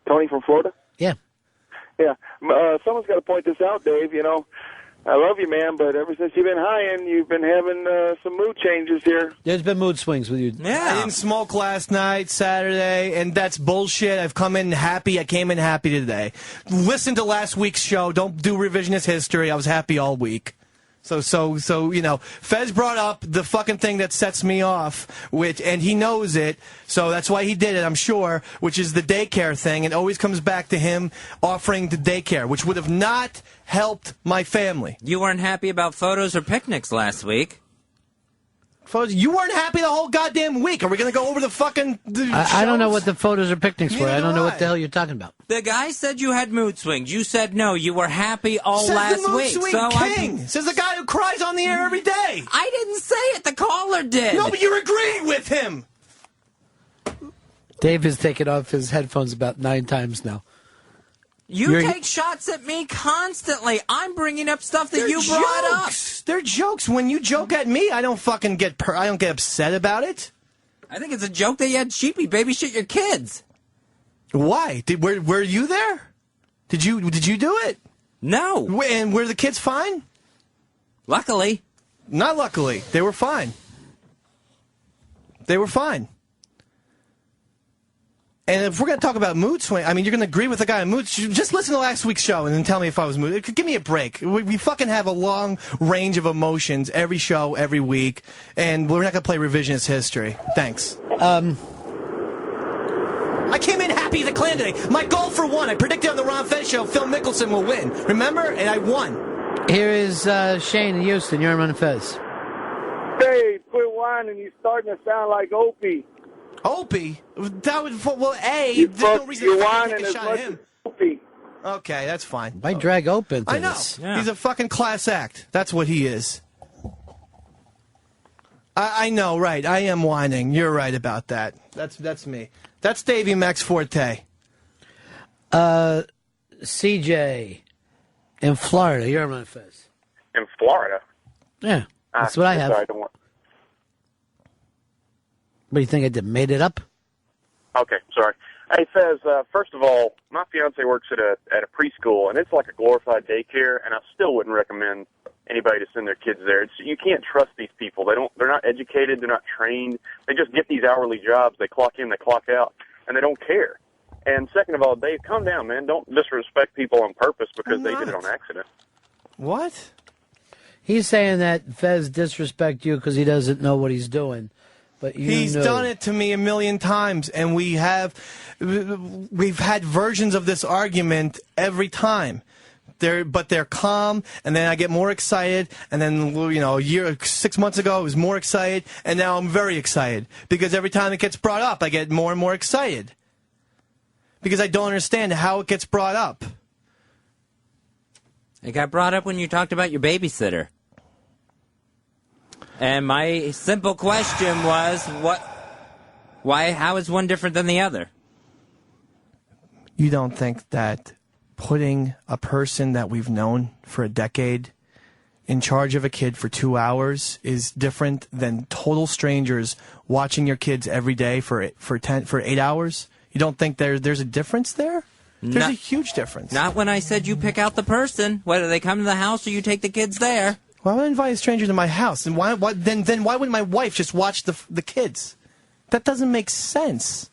[SPEAKER 6] Tony from Florida?
[SPEAKER 1] Yeah.
[SPEAKER 6] Yeah. Someone's got to point this out, Dave. I love you, man, but ever since you've been high-end, you've been having some mood changes here.
[SPEAKER 1] There's been mood swings with you.
[SPEAKER 2] Yeah.
[SPEAKER 3] I didn't smoke last night, Saturday, and that's bullshit. I've come in happy. I came in happy today. Listen to last week's show. Don't do revisionist history. I was happy all week. So, Fez brought up the fucking thing that sets me off, and he knows it, so that's why he did it, I'm sure, which is the daycare thing, and always comes back to him offering the daycare, which would have not helped my family.
[SPEAKER 2] You weren't happy about photos or picnics last week.
[SPEAKER 3] Photos, you weren't happy the whole goddamn week. Are we going to go over the fucking
[SPEAKER 1] I don't know what the photos or picnics were.
[SPEAKER 3] Neither
[SPEAKER 1] I don't
[SPEAKER 3] do
[SPEAKER 1] know
[SPEAKER 3] I.
[SPEAKER 1] what the hell you're talking about.
[SPEAKER 2] The guy said you had mood swings. You said no. You were happy all
[SPEAKER 3] Says
[SPEAKER 2] last
[SPEAKER 3] the mood
[SPEAKER 2] week.
[SPEAKER 3] swing king. Says the guy who cries on the air every day.
[SPEAKER 2] I didn't say it. The caller did.
[SPEAKER 3] No, but you're agreeing with him.
[SPEAKER 1] Dave has taken off his headphones about 9 times now.
[SPEAKER 2] You take shots at me constantly. I'm bringing up stuff that you brought up.
[SPEAKER 3] They're jokes. When you joke at me, I don't fucking I don't get upset about it.
[SPEAKER 2] I think it's a joke that you had Sheepy babysit your kids.
[SPEAKER 3] Why? Were you there? Did you do it?
[SPEAKER 2] No.
[SPEAKER 3] And were the kids fine?
[SPEAKER 2] Luckily.
[SPEAKER 3] Not luckily. They were fine. They were fine. And if we're going to talk about mood swing, I mean, you're going to agree with the guy on mood. Just listen to last week's show and then tell me if I was mood. Give me a break. We fucking have a long range of emotions every show, every week, and we're not going to play revisionist history. Thanks. I came in happy as a clan today. My goal for one, I predicted on the Ron Fez show, Phil Mickelson will win. Remember? And I won.
[SPEAKER 1] Here is Shane in Houston. You're on Run of Fez.
[SPEAKER 9] Dave, quit whining. You're starting to sound like Opie.
[SPEAKER 3] Opie? That would, well, there's no reason
[SPEAKER 9] you're
[SPEAKER 3] to
[SPEAKER 9] whining
[SPEAKER 3] take a
[SPEAKER 9] as
[SPEAKER 3] shot
[SPEAKER 9] much
[SPEAKER 3] at him.
[SPEAKER 9] as Opie.
[SPEAKER 3] Okay, that's fine.
[SPEAKER 1] Why drag open to
[SPEAKER 3] I know.
[SPEAKER 1] this?
[SPEAKER 2] Yeah.
[SPEAKER 3] He's a fucking class act. That's what he is. I know, right. I am whining. You're right about that. That's me. That's Davey Max Forte.
[SPEAKER 1] CJ in Florida. You're on Run of Fez.
[SPEAKER 5] In Florida.
[SPEAKER 1] Yeah, that's what I have.
[SPEAKER 5] Sorry, don't want...
[SPEAKER 1] What do you think I did? Made it up?
[SPEAKER 5] Okay, sorry. Hey, Fez, first of all, my fiance works at a preschool, and it's like a glorified daycare, and I still wouldn't recommend anybody to send their kids there. You can't trust these people. They're not educated. They're not trained. They just get these hourly jobs. They clock in, they clock out, and they don't care. And second of all, Dave, calm down, man. Don't disrespect people on purpose because they did it on accident.
[SPEAKER 3] What?
[SPEAKER 1] He's saying that Fez disrespect you because he doesn't know what he's doing. But
[SPEAKER 3] He's done it to me a million times, and we've had versions of this argument every time. But they're calm, and then I get more excited, and then 6 months ago I was more excited, and now I'm very excited because every time it gets brought up, I get more and more excited because I don't understand how it gets brought up.
[SPEAKER 2] It got brought up when you talked about your babysitter. And my simple question was, how is one different than the other?
[SPEAKER 3] you don't think that putting a person that we've known for a decade in charge of a kid for 2 hours is different than total strangers watching your kids every day for 8 hours? You don't think there's a difference there? There's a huge difference.
[SPEAKER 2] Not when I said you pick out the person, whether they come to the house or you take the kids there.
[SPEAKER 3] Why would I invite a stranger to my house? And why wouldn't my wife just watch the kids? That doesn't make sense.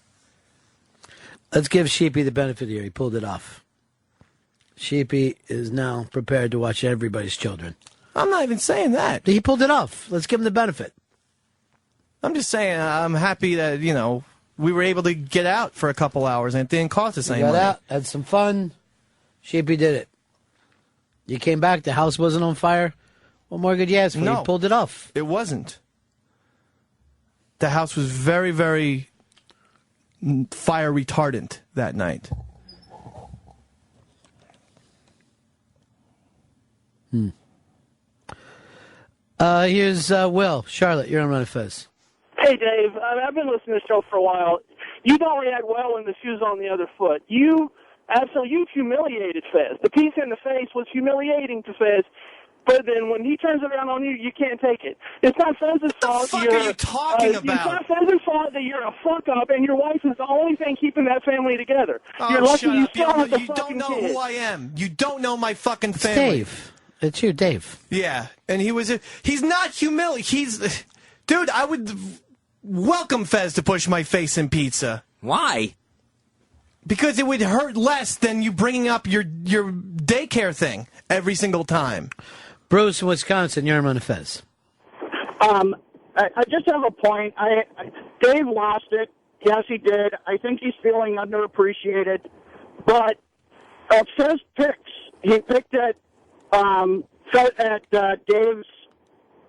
[SPEAKER 1] Let's give Sheepy the benefit here. He pulled it off. Sheepy is now prepared to watch everybody's children.
[SPEAKER 3] I'm not even saying that.
[SPEAKER 1] He pulled it off. Let's give him the benefit.
[SPEAKER 3] I'm just saying I'm happy that, we were able to get out for a couple hours and it didn't cost us any money.
[SPEAKER 1] Got out, had some fun. Sheepy did it. You came back, the house wasn't on fire. What more could you ask for?
[SPEAKER 3] No,
[SPEAKER 1] you pulled it off.
[SPEAKER 3] It wasn't. The house was very, very fire retardant that night.
[SPEAKER 1] Here's Will. Charlotte, you're on Run of Fez.
[SPEAKER 8] Hey, Dave. I've been listening to the show for a while. You don't react well when the shoe's on the other foot. You humiliated Fez. The piece in the face was humiliating to Fez. But then when he turns around on you, you can't take it. It's not Fez's fault.
[SPEAKER 3] What the fuck are you talking about?
[SPEAKER 8] It's not Fez's fault that you're a fuck-up and your wife is the only thing keeping that family together. You're lucky
[SPEAKER 3] shut
[SPEAKER 8] you
[SPEAKER 3] up.
[SPEAKER 8] still have the
[SPEAKER 3] You
[SPEAKER 8] fucking
[SPEAKER 3] don't know
[SPEAKER 8] kid.
[SPEAKER 3] who I am. You don't know my fucking
[SPEAKER 1] It's
[SPEAKER 3] family.
[SPEAKER 1] Dave. It's you, Dave.
[SPEAKER 3] Yeah, and he's not humiliated. Dude, I would welcome Fez to push my face in pizza.
[SPEAKER 2] Why?
[SPEAKER 3] Because it would hurt less than you bringing up your daycare thing every single time.
[SPEAKER 1] Bruce in Wisconsin, you're on Fez.
[SPEAKER 8] I just have a point. Dave lost it. Yes, he did. I think he's feeling underappreciated. But Fez picks. He picked at Dave's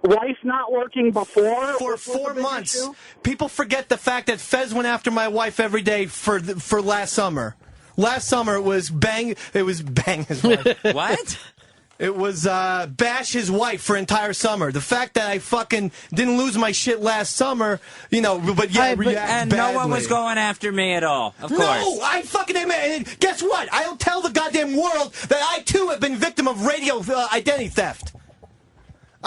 [SPEAKER 8] wife not working before.
[SPEAKER 3] For 4 months. People forget the fact that Fez went after my wife every day for last summer. Last summer it was bang his wife.
[SPEAKER 2] What?
[SPEAKER 3] It was bash his wife for entire summer. The fact that I fucking didn't lose my shit last summer, but yeah,
[SPEAKER 2] and no one was going after me at all, of course.
[SPEAKER 3] No, I fucking am. And guess what? I'll tell the goddamn world that I too have been victim of radio identity theft.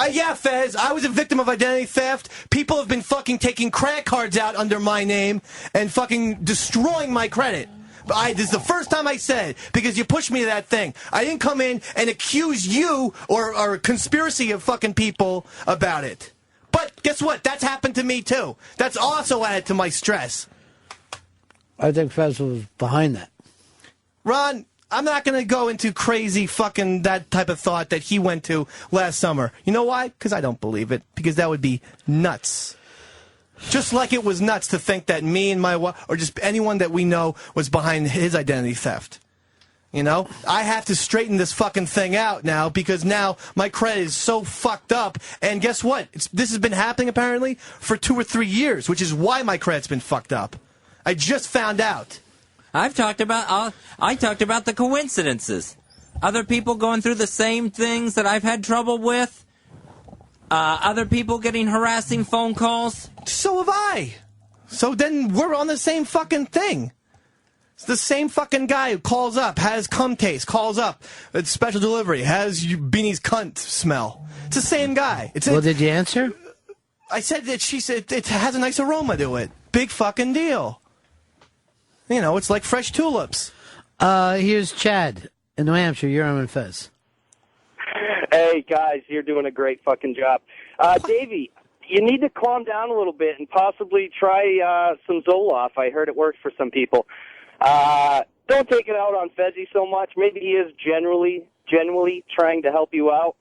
[SPEAKER 3] Yeah, Fez, I was a victim of identity theft. People have been fucking taking credit cards out under my name and fucking destroying my credit. This is the first time I said it, because you pushed me to that thing. I didn't come in and accuse you or a conspiracy of fucking people about it. But guess what? That's happened to me, too. That's also added to my stress.
[SPEAKER 1] I think Fez was behind that.
[SPEAKER 3] Ron, I'm not going to go into crazy fucking that type of thought that he went to last summer. You know why? Because I don't believe it. Because that would be nuts. Just like it was nuts to think that me and my wife, or just anyone that we know, was behind his identity theft. I have to straighten this fucking thing out now, because now my credit is so fucked up. And guess what? This has been happening apparently for 2 or 3 years, which is why my credit's been fucked up. I just found out.
[SPEAKER 2] I talked about the coincidences. Other people going through the same things that I've had trouble with. Other people getting harassing phone calls.
[SPEAKER 3] So have I. So then we're on the same fucking thing. It's the same fucking guy who calls up, has cum taste, calls up, it's special delivery, has Beanie's cunt smell. It's the same guy.
[SPEAKER 1] Well, did you answer?
[SPEAKER 3] I said that she said it has a nice aroma to it. Big fucking deal. It's like fresh tulips.
[SPEAKER 1] Here's Chad in New Hampshire. You're on Fez.
[SPEAKER 6] Hey, guys, you're doing a great fucking job. Davey, you need to calm down a little bit and possibly try some Zoloft. I heard it works for some people. Don't take it out on Fezzy so much. Maybe he is genuinely trying to help you out.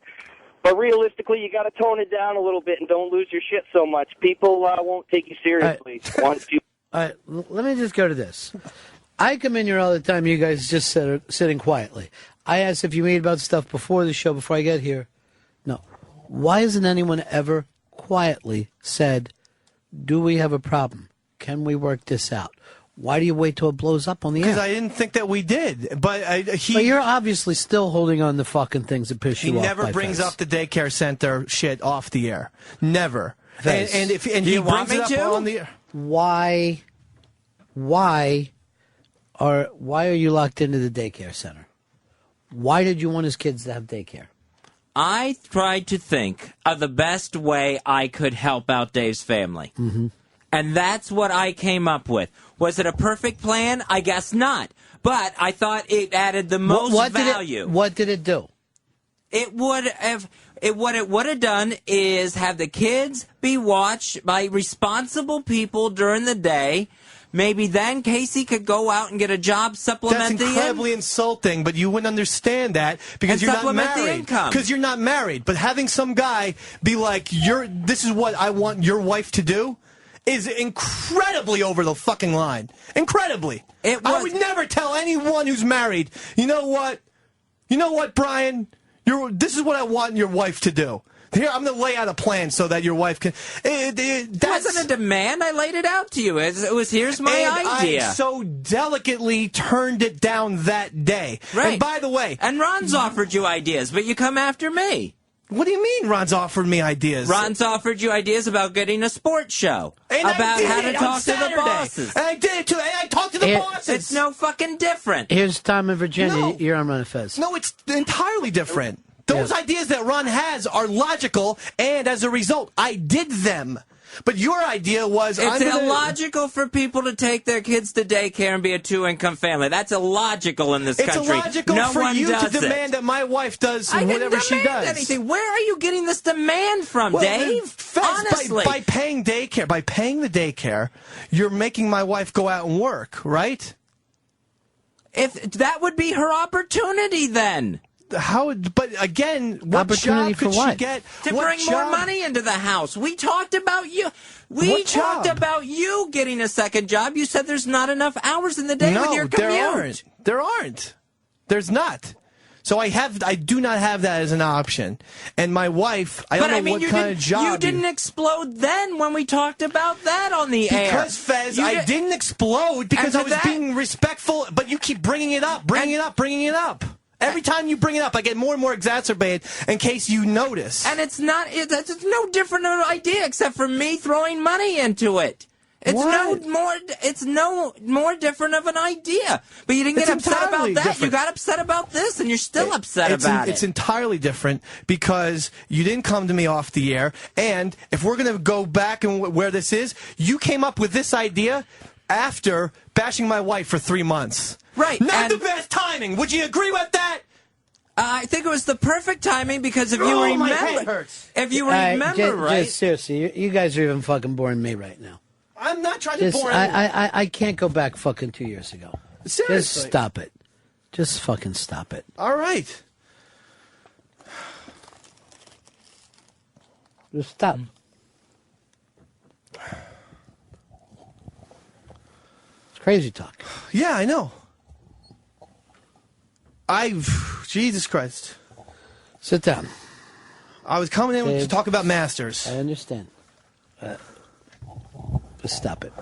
[SPEAKER 6] But realistically, you got to tone it down a little bit and don't lose your shit so much. People won't take you seriously once you...
[SPEAKER 1] All right, let me just go to this. I come in here all the time. You guys just sitting quietly. I ask if you meet about stuff before the show, before I get here. No. Why hasn't anyone ever quietly said, do we have a problem? Can we work this out? Why do you wait till it blows up on the air?
[SPEAKER 3] Because I didn't think that we did. But
[SPEAKER 1] you're obviously still holding on to fucking things that piss you off.
[SPEAKER 3] He never brings up the daycare center shit off the air. Never. And he brings it up on the air.
[SPEAKER 1] Why why are you locked into the daycare center? Why did you want his kids to have daycare?
[SPEAKER 2] I tried to think of the best way I could help out Dave's family.
[SPEAKER 1] Mm-hmm.
[SPEAKER 2] And that's what I came up with. Was it a perfect plan? I guess not. But I thought it added the most value.
[SPEAKER 1] What did it do?
[SPEAKER 2] It would have. What it would have done is have the kids be watched by responsible people during the day. Maybe then Casey could go out and get a job, supplement
[SPEAKER 3] That's incredibly insulting, but you wouldn't understand that because you're not married. Because you're not married. But having some guy be like, this is what I want your wife to do is incredibly over the fucking line. Incredibly. I would never tell anyone who's married, you know what, Brian? This is what I want your wife to do. Here, I'm going to lay out a plan so that your wife can...
[SPEAKER 2] That wasn't a demand. I laid it out to you. It was, here's my idea.
[SPEAKER 3] I so delicately turned it down that day.
[SPEAKER 2] Right.
[SPEAKER 3] And by the way...
[SPEAKER 2] And Ron's offered you ideas, but you come after me.
[SPEAKER 3] What do you mean Ron's offered me ideas?
[SPEAKER 2] Ron's offered you ideas about getting a sports show.
[SPEAKER 3] And
[SPEAKER 2] about how to talk to the bosses.
[SPEAKER 3] And I did it too. And I talked to the bosses.
[SPEAKER 2] It's no fucking different.
[SPEAKER 1] Here's Tom in Virginia.
[SPEAKER 3] No.
[SPEAKER 1] You're on Ron and Fez.
[SPEAKER 3] No, it's entirely different. Those ideas that Ron has are logical, and as a result, I did them. But your idea was...
[SPEAKER 2] It's illogical for people to take their kids to daycare and be a two-income family. That's illogical in this country.
[SPEAKER 3] It's illogical for you to demand that my wife does whatever she does.
[SPEAKER 2] I didn't demand anything. Where are you getting this demand from, Dave?
[SPEAKER 3] Fez,
[SPEAKER 2] honestly.
[SPEAKER 3] By paying the daycare, you're making my wife go out and work, right?
[SPEAKER 2] If that would be her opportunity, then.
[SPEAKER 3] But again, what job could she get?
[SPEAKER 2] To bring more money into the house. We talked about you. We talked about you getting a second job. You said there's not enough hours in the day with your commute.
[SPEAKER 3] There aren't. There's not. So I do not have that as an option. And my wife, I don't know what kind of job.
[SPEAKER 2] You didn't explode then when we talked about that on the air.
[SPEAKER 3] Because, Fez, I didn't explode because I was being respectful, but you keep bringing it up, bringing it up. Every time you bring it up, I get more and more exacerbated in case you notice.
[SPEAKER 2] And it's no different of an idea except for me throwing money into it. It's no more different of an idea. But you didn't get upset about that. You got upset about this, and you're still upset about it.
[SPEAKER 3] It's entirely different because you didn't come to me off the air. And if we're going to go back and where this is, you came up with this idea after bashing my wife for 3 months.
[SPEAKER 2] Right.
[SPEAKER 3] Not the best timing. Would you agree with that?
[SPEAKER 2] I think it was the perfect timing because if you remember,
[SPEAKER 3] my head hurts.
[SPEAKER 2] If you remember, right?
[SPEAKER 1] Just seriously, you guys are even fucking boring me right now.
[SPEAKER 3] I'm not trying to bore anyone.
[SPEAKER 1] I can't go back fucking 2 years ago.
[SPEAKER 3] Seriously.
[SPEAKER 1] Just stop it. Just fucking stop it.
[SPEAKER 3] All right.
[SPEAKER 1] Just stop. It's crazy talk.
[SPEAKER 3] Yeah, I know. Jesus Christ.
[SPEAKER 1] Sit down.
[SPEAKER 3] I was coming in to talk about Masters.
[SPEAKER 1] I understand. Just stop it.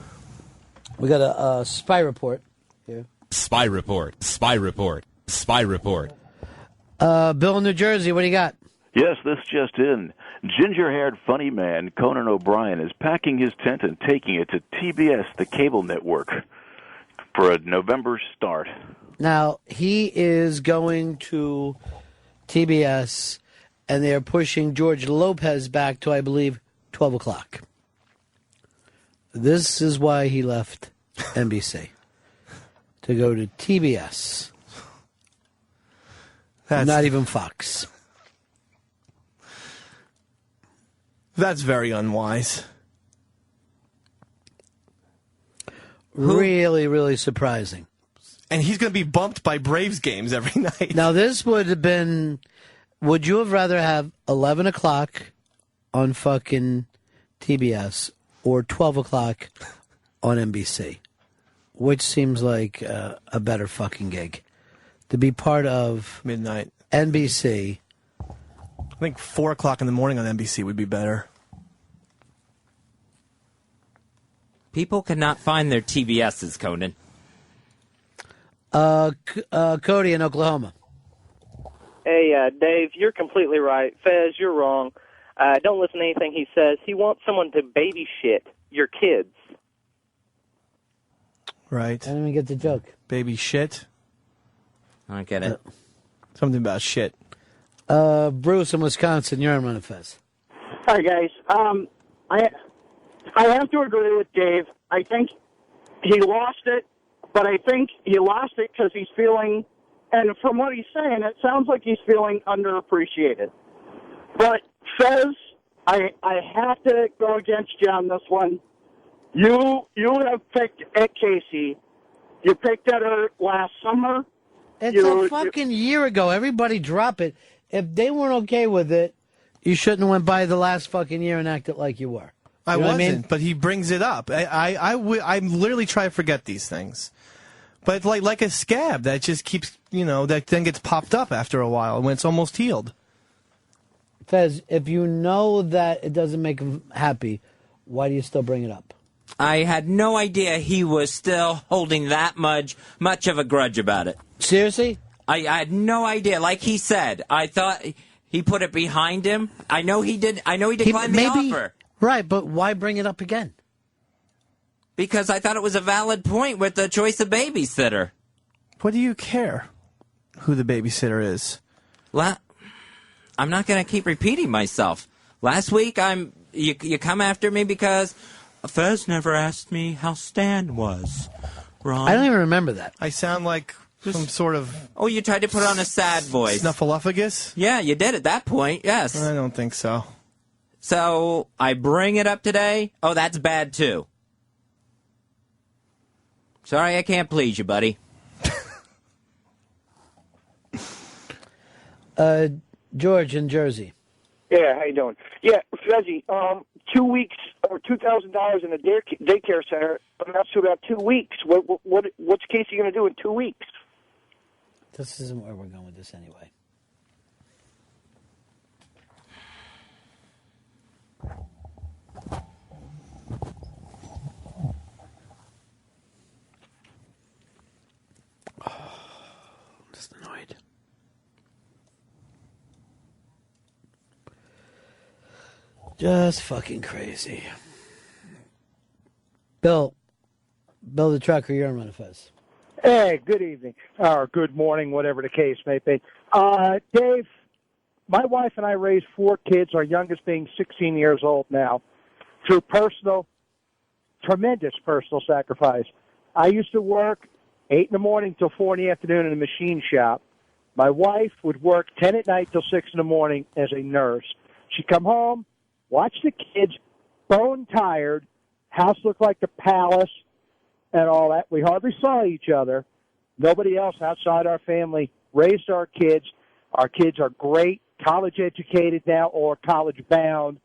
[SPEAKER 1] We got a spy report here.
[SPEAKER 10] Spy report. Spy report. Spy report.
[SPEAKER 1] Bill in New Jersey, what do you got?
[SPEAKER 11] Yes, this just in. Ginger-haired funny man Conan O'Brien is packing his tent and taking it to TBS, the cable network, for a November start.
[SPEAKER 1] Now, he is going to TBS, and they're pushing George Lopez back to, I believe, 12 o'clock. This is why he left NBC, to go to TBS. Not even Fox.
[SPEAKER 3] That's very unwise.
[SPEAKER 1] Really, really surprising.
[SPEAKER 3] And he's going to be bumped by Braves games every night.
[SPEAKER 1] Now, this would have been... Would you have rather have 11 o'clock on fucking TBS or 12 o'clock on NBC? Which seems like a better fucking gig. To be part of...
[SPEAKER 3] Midnight.
[SPEAKER 1] NBC.
[SPEAKER 3] I think 4 o'clock in the morning on NBC would be better.
[SPEAKER 2] People cannot find their TBSs, Conan.
[SPEAKER 1] Cody in Oklahoma.
[SPEAKER 12] Hey, Dave, you're completely right. Fez, you're wrong. Don't listen to anything he says. He wants someone to babysit your kids.
[SPEAKER 3] Right.
[SPEAKER 1] I didn't even get the joke.
[SPEAKER 3] Baby shit.
[SPEAKER 2] I don't get it.
[SPEAKER 3] Something about shit.
[SPEAKER 1] Bruce in Wisconsin, you're on Run of Fez.
[SPEAKER 13] Hi, guys. I have to agree with Dave. I think he lost it, but I think he lost it because he's feeling, and from what he's saying, it sounds like he's feeling underappreciated. But Fez, I have to go against you on this one. You have picked at Casey. You picked at her last summer.
[SPEAKER 1] It's a fucking year ago. Everybody drop it. If they weren't okay with it, you shouldn't have went by the last fucking year and acted like you were.
[SPEAKER 3] I
[SPEAKER 1] You know what
[SPEAKER 3] wasn't,
[SPEAKER 1] I mean?
[SPEAKER 3] but he brings it up. I literally try to forget these things. But it's like a scab that just keeps, that then gets popped up after a while when it's almost healed.
[SPEAKER 1] Fez, if you know that it doesn't make him happy, why do you still bring it up?
[SPEAKER 2] I had no idea he was still holding that much of a grudge about it.
[SPEAKER 1] Seriously?
[SPEAKER 2] I had no idea. Like he said, I thought he put it behind him. I know he did. I know he declined the offer.
[SPEAKER 1] Right, but why bring it up again?
[SPEAKER 2] Because I thought it was a valid point with the choice of babysitter.
[SPEAKER 3] What do you care who the babysitter is?
[SPEAKER 2] I'm not going to keep repeating myself. Last week, you come after me because Fez never asked me how Stan was. Ron?
[SPEAKER 1] I don't even remember that.
[SPEAKER 3] I sound like some sort of...
[SPEAKER 2] Oh, you tried to put on a sad voice.
[SPEAKER 3] Snuffleupagus?
[SPEAKER 2] Yeah, you did at that point, yes.
[SPEAKER 3] I don't think so.
[SPEAKER 2] So, I bring it up today? Oh, that's bad, too. Sorry I can't please you, buddy.
[SPEAKER 1] George in Jersey.
[SPEAKER 14] Yeah, how you doing? Yeah, Fezzy, 2 weeks or $2,000 in a daycare center amounts to about 2 weeks. What's Casey going to do in 2 weeks?
[SPEAKER 1] This isn't where we're going with this anyway. I'm just annoyed. Just fucking crazy. Bill the trucker, you're on Run of Fez.
[SPEAKER 15] Hey, good evening, or good morning, whatever the case may be. Dave, my wife and I raised 4 kids, our youngest being 16 years old now, through tremendous personal sacrifice. I used to work 8 in the morning till 4 in the afternoon in a machine shop. My wife would work 10 at night till 6 in the morning as a nurse. She'd come home, watch the kids, bone tired, house looked like the palace, and all that. We hardly saw each other. Nobody else outside our family raised our kids. Our kids are great, college educated now or college bound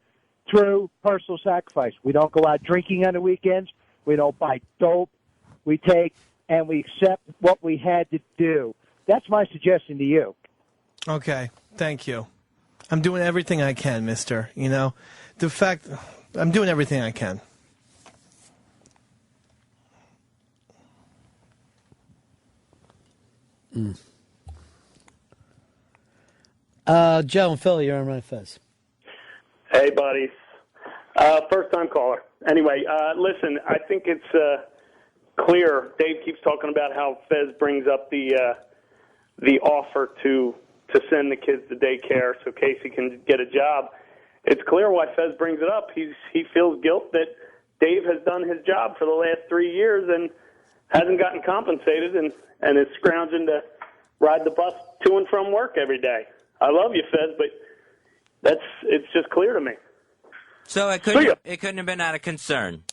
[SPEAKER 15] through personal sacrifice. We don't go out drinking on the weekends. We don't buy dope. We take and we accept what we had to do. That's my suggestion to you.
[SPEAKER 3] Okay, thank you. I'm doing everything I can, mister. The fact, I'm doing everything I can.
[SPEAKER 1] Joe and Philly, you're on Run of Fez.
[SPEAKER 5] Hey, buddies. First-time caller. Anyway, listen, I think it's clear. Dave keeps talking about how Fez brings up the offer to send the kids to daycare so Casey can get a job. It's clear why Fez brings it up. He feels guilt that Dave has done his job for the last 3 years and hasn't gotten compensated and is scrounging to ride the bus to and from work every day. I love you, Fez, but it's just clear to me.
[SPEAKER 2] So it couldn't have been out of concern.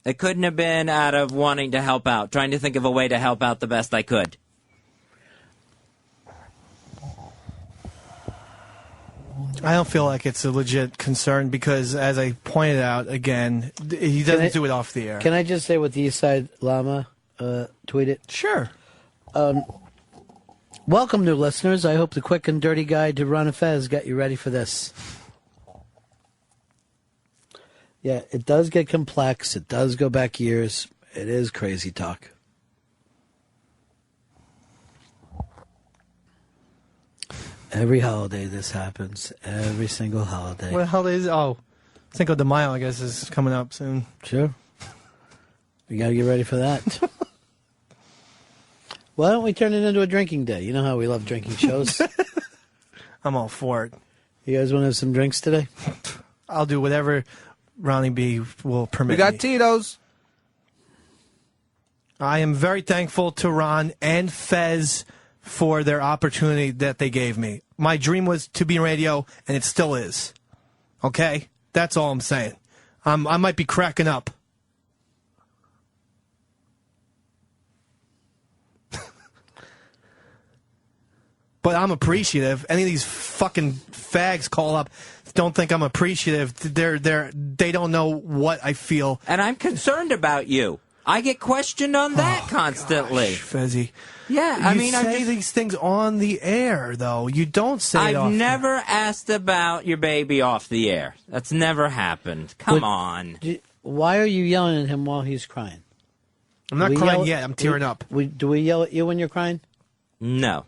[SPEAKER 2] It couldn't have been out of wanting to help out, trying to think of a way to help out the best I could.
[SPEAKER 3] I don't feel like it's a legit concern because, as I pointed out again, he doesn't do it off the air.
[SPEAKER 1] Can I just say what the East Side Llama tweeted?
[SPEAKER 3] Sure.
[SPEAKER 1] Welcome, new listeners. I hope the quick and dirty guide to Run of Fez got you ready for this. Yeah, it does get complex. It does go back years. It is crazy talk. Every holiday this happens. Every single holiday.
[SPEAKER 3] What holiday is it? Oh, Cinco de Mayo, I guess, is coming up soon.
[SPEAKER 1] Sure. We got to get ready for that. Why don't we turn it into a drinking day? You know how we love drinking shows.
[SPEAKER 3] I'm all for it.
[SPEAKER 1] You guys want to have some drinks today?
[SPEAKER 3] I'll do whatever Ronnie B will permit.
[SPEAKER 7] We got
[SPEAKER 3] me.
[SPEAKER 7] Tito's.
[SPEAKER 3] I am very thankful to Ron and Fez for their opportunity that they gave me. My dream was to be in radio, and it still is. Okay? That's all I'm saying. I might be cracking up. But I'm appreciative. Any of these fucking fags call up don't think I'm appreciative. They don't know what I feel.
[SPEAKER 2] And I'm concerned about you. I get questioned on that constantly.
[SPEAKER 3] Gosh, Fezzy.
[SPEAKER 2] Yeah, I mean,
[SPEAKER 3] you say these things on the air, though. You don't say it off.
[SPEAKER 2] I've never asked about your baby off the air. That's never happened. Come on.
[SPEAKER 1] Why are you yelling at him while he's crying?
[SPEAKER 3] I'm not crying yet. I'm tearing up.
[SPEAKER 1] Do we yell at you when you're crying?
[SPEAKER 2] No.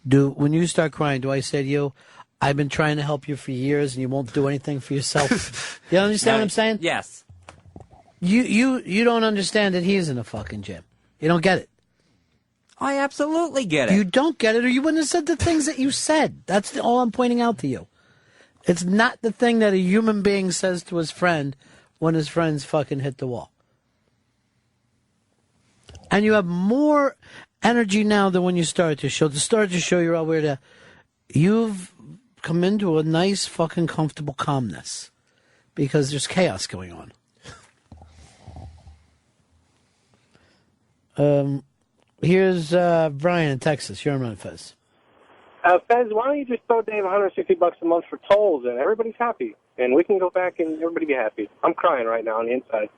[SPEAKER 1] When you start crying, do I say to you, I've been trying to help you for years and you won't do anything for yourself? You understand what I'm saying?
[SPEAKER 2] Yes.
[SPEAKER 1] You don't understand that he's in a fucking gym. You don't get it.
[SPEAKER 2] I absolutely get it.
[SPEAKER 1] You don't get it, or you wouldn't have said the things that you said. That's all I'm pointing out to you. It's not the thing that a human being says to his friend when his friends fucking hit the wall. And you have more energy now than when you started the show. To start the show, you're all weird. You've come into a nice, fucking comfortable calmness because there's chaos going on. Here's Brian in Texas. You're on Run Fez.
[SPEAKER 16] Fez, why don't you just throw Dave $160 a month for tolls, and everybody's happy, and we can go back and everybody be happy. I'm crying right now on the inside.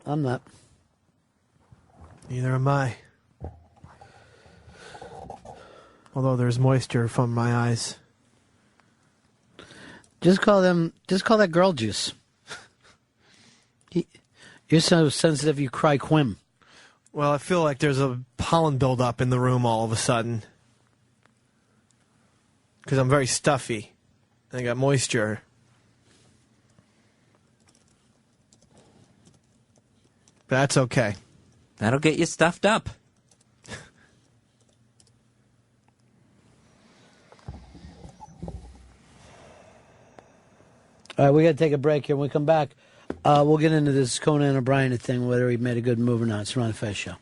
[SPEAKER 1] I'm not.
[SPEAKER 3] Neither am I. Although there's moisture from my eyes.
[SPEAKER 1] Just call that girl juice. You're so sensitive you cry quim.
[SPEAKER 3] Well, I feel like there's a pollen buildup in the room all of a sudden. Because I'm very stuffy. I got moisture. But that's okay.
[SPEAKER 2] That'll get you stuffed up.
[SPEAKER 1] All right, we got to take a break here. When we come back, we'll get into this Conan O'Brien thing, whether he made a good move or not. It's Ron Fez Show.